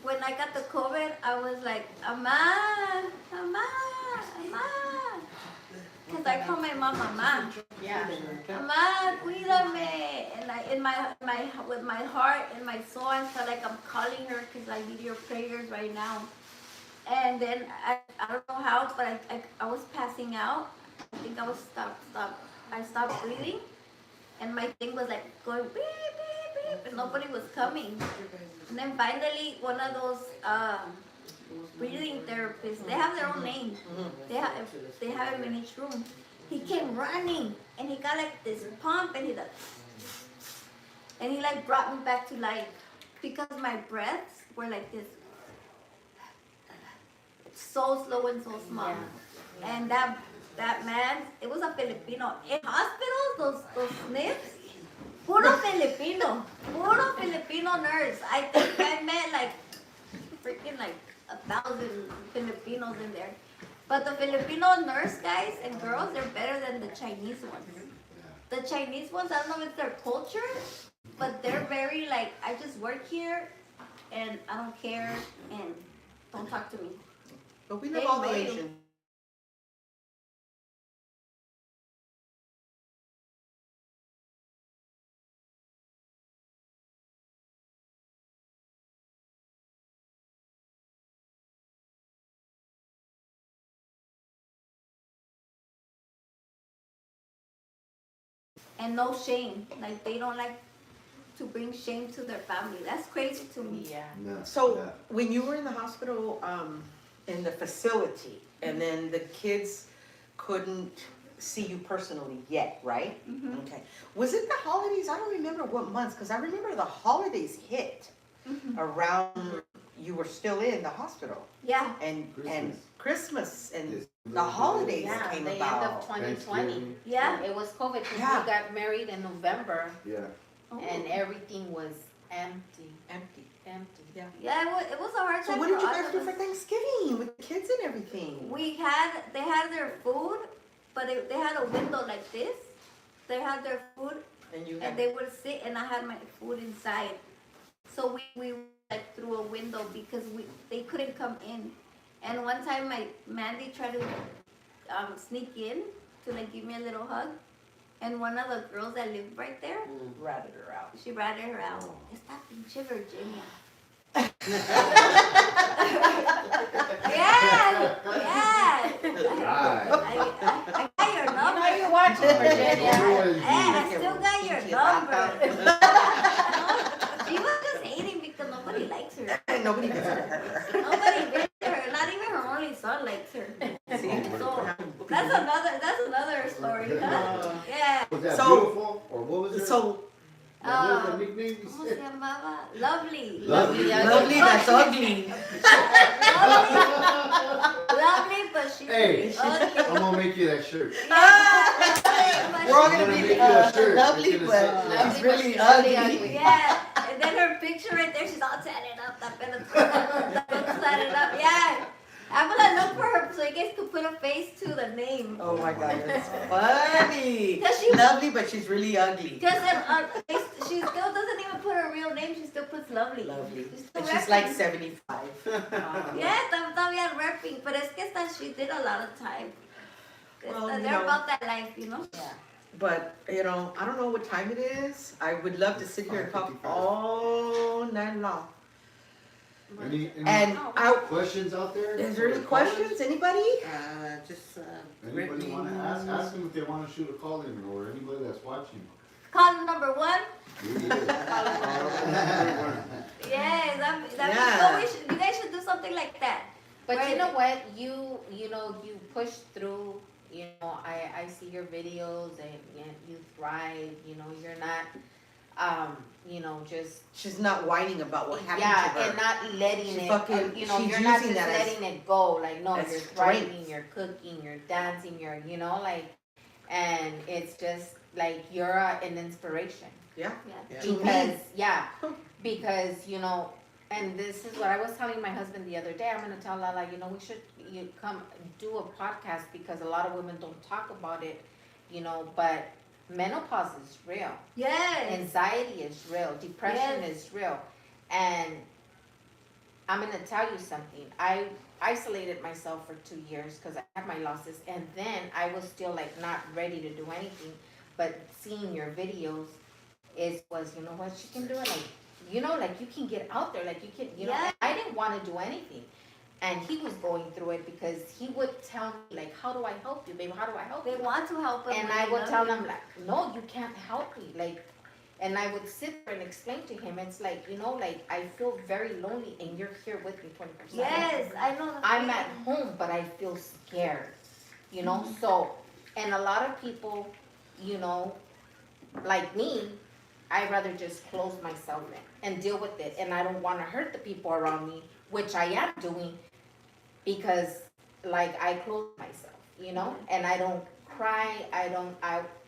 when I got the COVID, I was like, Ama. Because I call my mom Mama. Yeah. Mama, cuídame. And with my heart and my soul, I felt like I'm calling her because I need your prayers right now. And then I don't know how, but I was passing out. I think I was I stopped breathing, and my thing was like going beep beep beep, and nobody was coming. And then finally, one of those breathing therapists, they have their own name. They have him in each room. He came running, and he got like this pump, and he like brought me back to life because my breaths were like this, so slow and so small. And that man, it was a Filipino. In hospitals, those sniffs, puro Filipino nurse. I think I met like freaking like 1,000 Filipinos in there. But the Filipino nurse guys and girls, they're better than the Chinese ones. The Chinese ones, I don't know if it's their culture, but they're very like, I just work here and I don't care and don't talk to me. But we love all the They will. Asians. And no shame. Like they don't like to bring shame to their family. That's crazy to me. Yeah. Yeah. So when you were in the hospital, in the facility, and then the kids couldn't see you personally yet, right? Mhm. Okay. Was it the holidays? I don't remember what months, because I remember the holidays hit Mhm. around you were still in the hospital, Yeah. and Christmas and Yes. the holidays Yeah, came the end about. of 2020. Thanksgiving. Yeah. It was COVID because Yeah. we got married in November Yeah. and everything was empty. Empty. Yeah, it was a hard So time what for did you all guys of do us. for Thanksgiving with the kids and everything? They had their food, but they had a window like this. They had their food, And you and had they would sit, and I had my food inside. So we like through a window because they couldn't come in. And one time my Mandy tried to sneak in to like give me a little hug, and one of the girls that lived right there, ratted her out. she ratted her out. Está pinche Virginia. Yeah, yeah. Right. I got your I know number. you're watching, Virginia. Hey, I still got your number. She was just hating because nobody likes her. Nobody visited her. Nobody likes her. Not even her only son likes her. So that's another story. Huh? Yeah. Was that So- beautiful, or what was it? So What was the nickname you ¿Cómo said? se llamaba? Lovely. Lovely. lovely, that's ugly. Lovely, but she's Hey. ugly. I'm gonna make you that shirt. We're all I'm gonna gonna be make you a shirt. lovely, It's gonna say- but Lovely, she's really but she's really ugly. ugly. Yeah, and then her picture right there, she's all tatted up. That tatted up. Yeah. I'm gonna look for her so you guys could put a face to the name. Oh my god, that's funny. Cause she, Lovely, but she's really ugly. cause she still doesn't even put her real name. She still puts lovely. Lovely. She's still And she's repping. like 75. Yeah, todavía repping, but es que she did a lot of time. Well, you They're know. about that life, you know. Yeah. But, you know, I don't know what time it is. I would love to sit here and talk all night long. Any And questions out there? is there any questions? Anybody? Just, Anybody Brittany. wanna ask them if they wanna shoot a call in, or anybody that's watching? Call number one. Yeah. Yeah, you guys should do something like that. But Right. you know what? You know, you push through. You know, I see your videos and you thrive. You know, you're not, you know, just She's not whining about what happened yeah, to her. and not letting She it. fucking- you know, she's you're not using just that as- letting it go. Like no, as you're strength. thriving. You're cooking. You're dancing. You're you know like, and it's just like you're an inspiration. Yeah. Yeah. Because yeah, because you know, and this is what I was telling my husband the other day. I'm gonna tell Lala, you know, we should you come do a podcast because a lot of women don't talk about it, you know. But menopause is real, Yes. anxiety is real, depression Yes. is real, and I'm gonna tell you something. I isolated myself for 2 years because I had my losses, and then I was still like not ready to do anything. But seeing your videos was you know what, she can do it, like you know, like you can get out there, like you can, you know. Yeah. And I didn't want to do anything, and he was going through it because he would tell me like, how do I help you, babe? How do I help They you? want to help us. And when I they would love tell you. him like, no, you can't help me, like. And I would sit there and explain to him, it's like, you know, like I feel very lonely, and you're here with me 24/7. Yes, I know. the I'm feeling. at home, but I feel scared, you know. So, and a lot of people, you know, like me, I'd rather just close myself in and deal with it, and I don't want to hurt the people around me, which I am doing, because like I close myself, you know, and I don't cry.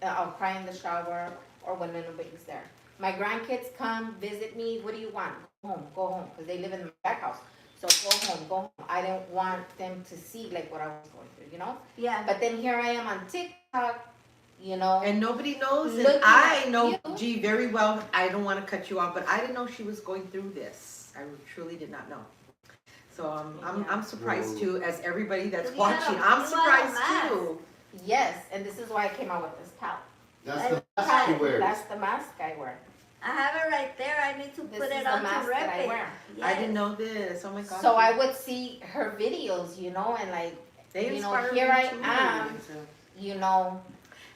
I'll cry in the shower or when nobody's there. My grandkids come visit me. What do you want? Go home, because they live in the back house. So go home. I don't want them to see like what I was going through, you know. Yeah. But then here I am on TikTok, you know. And nobody knows, and Looking I at know you. G very well. I don't want to cut you off, but I didn't know she was going through this. I truly did not know. So I'm surprised too, as everybody that's You had a- watching. I'm you had a surprised mask. too. Yes, and this is why I came out with this palette. That's the mask you wear. That's the mask I wear. I have it right there. I need to This put is it the on to mask that rep I it. wear. I Yes. didn't know this. Oh my god. So I would see her videos, you know, and like, They you know, inspire here me I too. am, you know,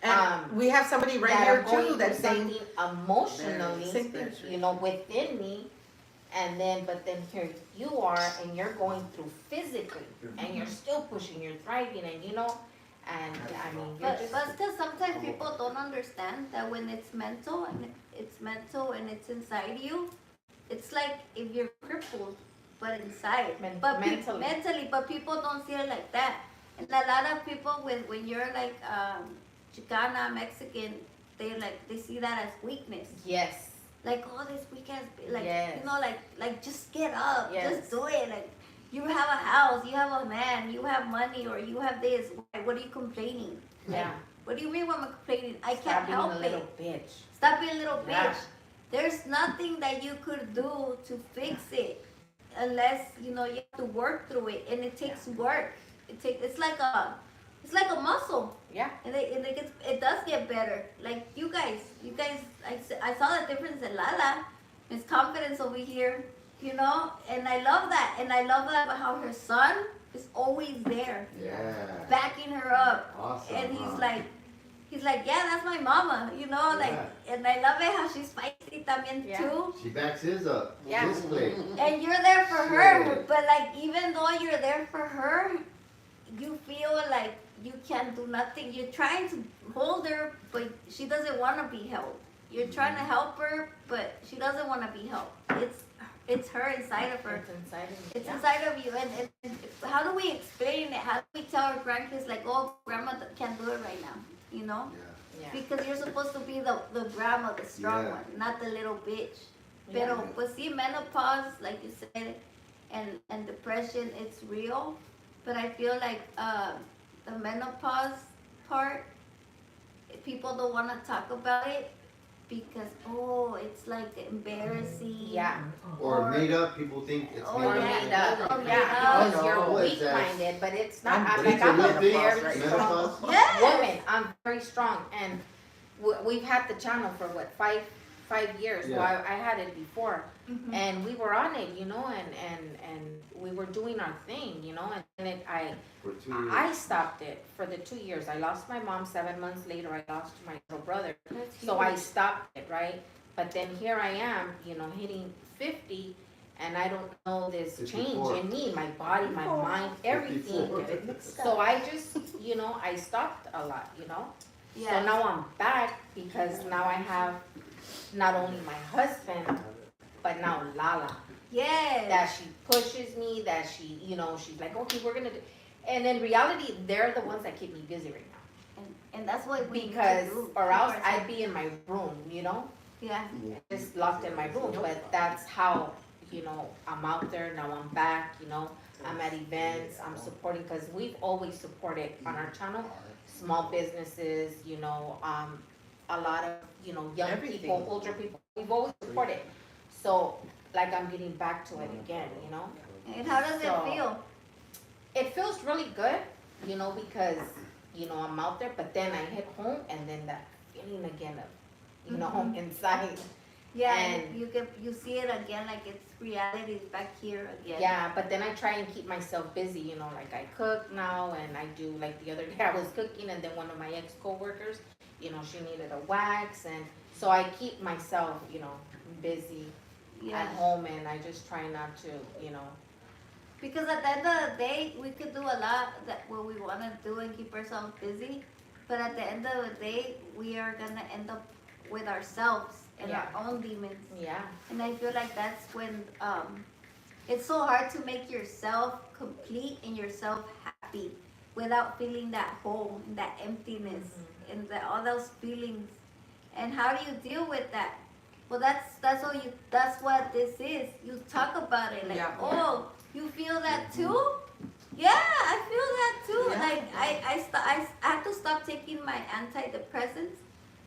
And we have somebody right that here are going too through that's saying something emotionally, Same thing. you know, within me, And then, but then here you are, and you're going through physically, and you're still pushing, you're thriving, and you know, and I mean, you're But just, because sometimes people don't understand that when it's mental and it's inside you, it's like if you're crippled, but inside, but mentally, but people don't see it like that. And a lot of people, when you're like Chicana, Mexican, they see that as weakness. yes, Like, oh, this weak ass, like, Yes. you know, like just get up, Yes. just do it. Like, you have a house, you have a man, you have money, or you have this. What are you complaining? yeah. What do you mean when I'm complaining? I Stop can't being help a it. little bitch. Stop being a little Yeah. bitch. There's nothing that you could do to fix it unless you know you have to work through it, and it takes work. It's like a muscle, Yeah. and it does get better. Like you guys, I saw the difference in Lala, Miss Confidence over here, you know, and I love that, about how her son is always there, Yeah. backing her up, Awesome. and he's huh? like. He's like, yeah, that's my mama, you know, like, Yeah. and I love it how she's feisty también Yeah. too. She backs his up. Yeah. This plate. And you're there for her, Shit. but like, even though you're there for her, you feel like you can't do nothing. You're trying to hold her, but she doesn't want to be held. You're trying to help her, but she doesn't want to be helped. It's her inside of her. It's inside of me. It's Yeah. inside of you, and how do we explain it? How do we tell our grandkids like, oh, grandma can't do it right now, you know? Yeah. Yeah. Because you're supposed to be the grandma, the strong Yeah. one, not the little bitch. Yeah. Pero, pues sí, menopause, like you said, and depression, it's real. But I feel like the menopause part, people don't want to talk about it because, oh, it's like embarrassing. Yeah. Or made up. People think it's Oh, made Or up. yeah. made up. Oh, Yeah, yeah. because No, you're it's that- weak-minded, but it's not. I'm But like, it's a I'm real a thing. very strong Menopause. Yes. woman. I'm very strong, and we've had the channel for what, five years. Well, Yeah. I had it before, Mhm. and we were on it, you know, and we were doing our thing, you know, and then For 2 years. I stopped it for the 2 years. I lost my mom 7 months later. I lost my little brother. That's So I huge. stopped it, right? But then here I am, you know, hitting 50, and I don't know this change 54. in me, my body, my mind, everything. 54. So I just, you know, I stopped a lot, you know? So Yeah. now I'm back because now I have not only my husband, but now Lala. Yes. That she pushes me, that she, you know, she's like, okay, we're gonna do. And in reality, they're the ones that keep me busy right now. And that's what we need to Because, do. or else Keep I'd ourselves- be in my room, you know? Yeah. Just locked in my room, but that's how, you know, I'm out there, now I'm back, you know, I'm at events, I'm supporting, because we've always supported on our channel, small businesses, you know, a lot of, you know, young Everything. people, older people, we've always supported. So, like, I'm getting back to it again, you know? And how does So- it feel? It feels really good, you know, because, you know, I'm out there, but then I hit home, and then that feeling again of, you know, Mhm. inside. Yeah, And- you see it again like it's reality back here again. Yeah, but then I try and keep myself busy, you know, like I cook now and I do, like the other day I was cooking and then one of my ex-coworkers, you know, she needed a wax, and so I keep myself, you know, busy Yeah. at home, and I just try not to, you know. Because at the end of the day, we could do a lot that what we want to do and keep ourselves busy, but at the end of the day, we are gonna end up with ourselves and our own demons. Yeah, And I feel like that's when it's so hard to make yourself complete and yourself happy without feeling that hole, that emptiness, and all those feelings. And how do you deal with that? Well, that's what this is. You talk about it like, Yeah. oh, you feel that too? Yeah, I feel that too. Yeah. Like I have to stop taking my antidepressants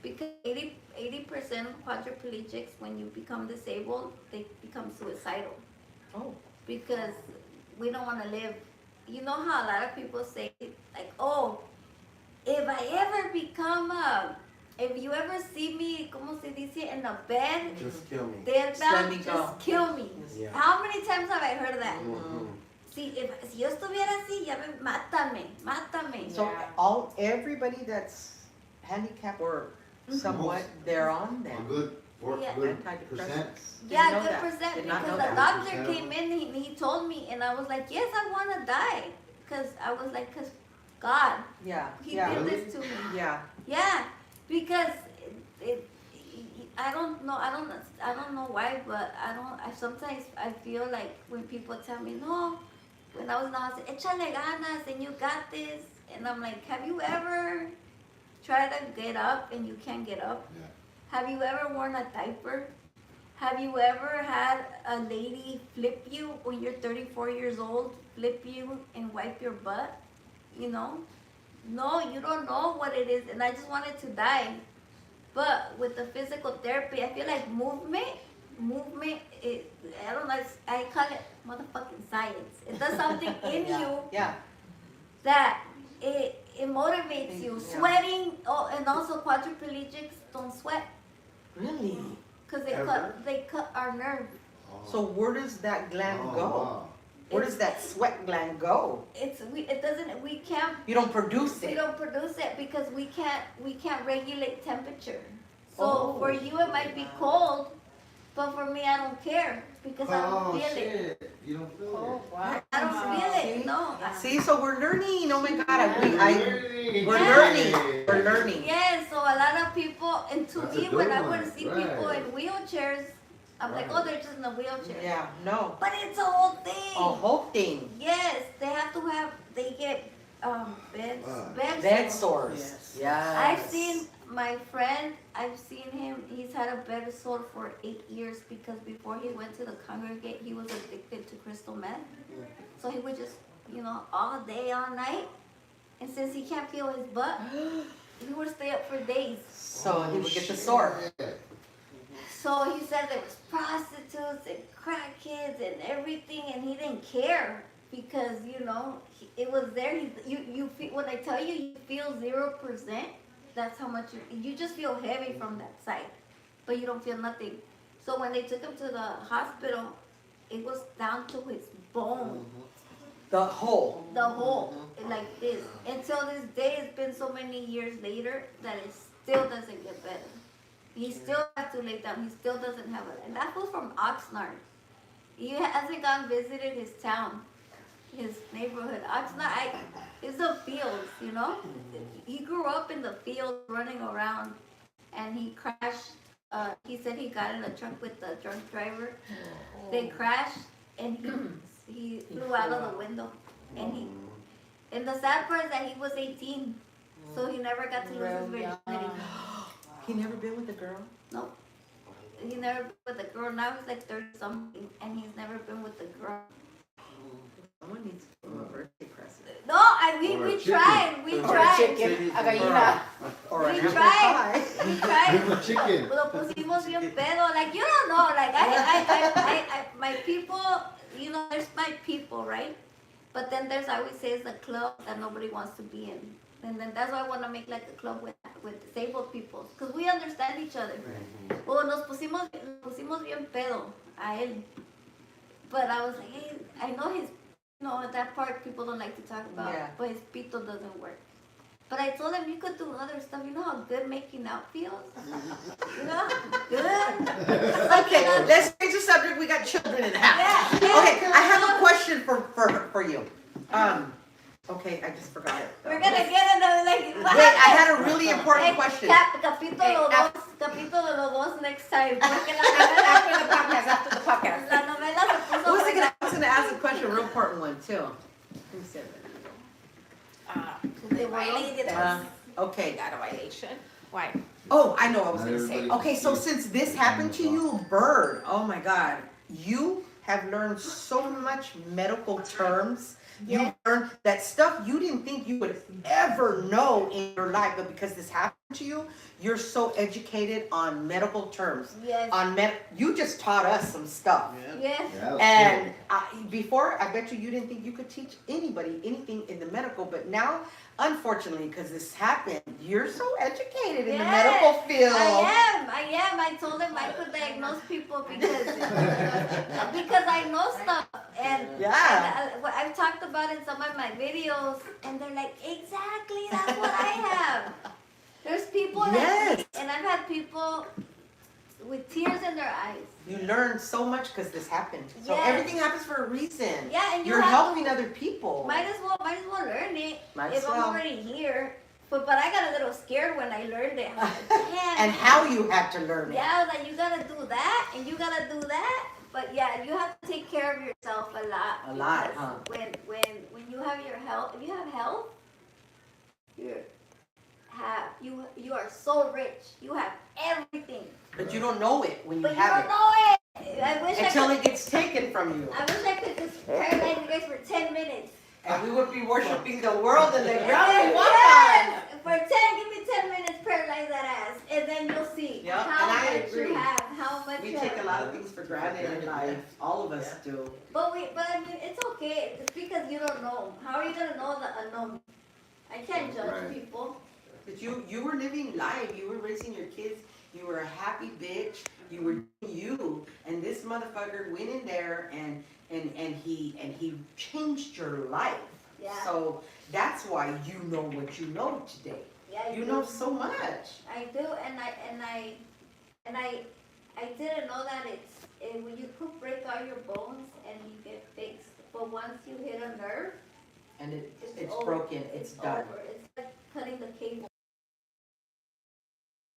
because 80% of quadriplegics, when you become disabled, they become suicidal Oh. because we don't want to live. You know how a lot of people say like, oh, if I ever become if you ever see me, como se dice, in a bed, Just kill me. they're Just let about me just go. kill me. Yeah. How many times have I heard that? Mhm. Si yo estuviera así, ya me, mátame. So Yeah. everybody that's handicapped or somewhat, they're on All them. good. Yeah. Good Antidepressants. percent. Yeah, Didn't know good that. percent, Did not because know the that. doctor 100%. came in, he told me, and I was like, yes, I wanna die. Cause I was like, cause God, Yeah, he yeah, did this to me. yeah. Yeah, because I don't know, I don't know why, but I sometimes I feel like when people tell me, no, when I was in the hospital, échale ganas and you got this, and I'm like, have you ever tried to get up and you can't get up? Yeah. Have you ever worn a diaper? Have you ever had a lady flip you when you're 34 years old, flip you and wipe your butt? You know? No, you don't know what it is, and I just wanted to die. But with the physical therapy, I feel like movement, I don't know, I call it motherfucking science. It does something in Yeah, you yeah. that it motivates you. Yeah. Sweating, oh, and also quadriplegics don't sweat Really? because Ever? they cut our nerve. So where does that gland Oh, go? wow. Where does that sweat gland go? We can't You don't produce we it. don't produce it because we can't regulate temperature. So Oh. for you it might be cold, but for me I don't care because I don't Oh, feel it. shit. You don't feel Oh, wow. I don't feel See? it. No. See, so we're learning. Oh my God, it. we're Yeah. learning. We're learning. Yes, so a lot of people, and to That's a me, good when I one. would see Right. people in wheelchairs, I'm like, Right. oh, they're just in a wheelchair. Yeah, no. But it's a whole thing. A whole thing. Yes, they get bed Bed sores. sores. Yes. Yes. I've seen my friend, he's had a bed sore for 8 years because before he went to the congregate, he was addicted to crystal meth. So he would just, all day, all night. And since he can't feel his butt, he would stay up for days. So he would get the sore. So he said there was prostitutes and crackheads and everything, and he didn't care because it was there. You feel, when I tell you, you feel 0%. That's how much you just feel heavy from that side, but you don't feel nothing. So when they took him to the hospital, it was down to his bone, The hole. the hole, like this. Until this day, it's been so many years later that it still doesn't get better. He still has to lay down. He still doesn't have it. And that was from Oxnard. He hasn't gone visited his town, his neighborhood. Oxnard, it's the fields, He grew up in the fields running around, and he crashed. He said he got in a truck with the drunk driver. They crashed, and he flew out of the window. And the sad part is that he was 18, so he never got to lose his virginity. He never been with a girl? No. He never been with a girl. Now he's like 30 something, and he's never been with a girl. Someone needs to give him a birthday present. No, Or a we chicken. tried. We Or a tried. Chicken, a gallina. Or an We apple tried. pie. We tried. Give him a chicken. Lo pusimos bien pedo. Like, you don't know. Like, my people, there's my people, right? But then I always say it's a club that nobody wants to be in. And then that's why I want to make like a club with disabled people. Because we understand each other. Well, nos pusimos bien pedo a él. But I was like, hey, I know that part people don't like to talk about. Yeah. But his pito doesn't work. But I told him you could do other stuff. You know how good making out feels? Good. Okay, let's change the subject. We got children in the house. Yeah. Okay, I have a question for you. Okay, I just forgot it. We're gonna get another like. Wait, I had a really important question. Capítulo 2 next time. Porque After the podcast. la novela se puso I was buena. gonna ask a question, a real important one too. Who said They violated us. that? Okay. Got a violation. Why? Oh, I know what I was Not gonna say. everybody Okay, so can see since this happened to you, Bird, oh my God, you have learned so much medical terms. You learned that stuff you didn't think you would ever know in your life, but because this happened to you, you're so educated on medical terms. Yes. You just taught us some stuff. Yes. Yeah, that was And before, I bet you didn't think you could teach anybody anything in the medical, but now, unfortunately, because this happened, you're so educated in the Yes, medical field. I am. I told him I could diagnose people because I know stuff. And Yeah. and I've talked about it in some of my videos, and they're like, exactly, that's what I have. There's people Yes. and I've had people with tears in their eyes. You learn so much because this happened. So Yes. everything happens for a reason. Yeah, and You're have helping to, other people. might as well learn it Might if as I'm well. already here. But I got a little scared when I learned it. I'm like, damn. And how you had to learn it. Yeah, I was like, you gotta do that and you gotta do that. But yeah, you have to take care of yourself a lot. A lot, because huh? When you have your health, if you have health, you are so rich. You have everything. But you don't know it when you But you have don't it. know it. I wish Until I it gets taken from you. wish I could just paralyze you guys for 10 minutes. And we would be worshiping the world and the ground Yes, we walk on. for 10, give me 10 minutes, paralyze that ass, and then you'll see Yep, how and I much agree. you have, how much We you take have. a lot of things for granted in life. All of us do. But I mean, it's okay. It's because you don't know. How are you gonna know the unknown? I can't judge Right. people. But you were living life. You were raising your kids. You were a happy bitch. You were doing you. And this motherfucker went in there and he changed your life. Yeah. So that's why you know what you know today. Yeah, You do. know so much. I do, and I didn't know that when you could break all your bones and you get fixed, but once you hit a nerve, And it's over. broken. It's done. over. It's like cutting the cable.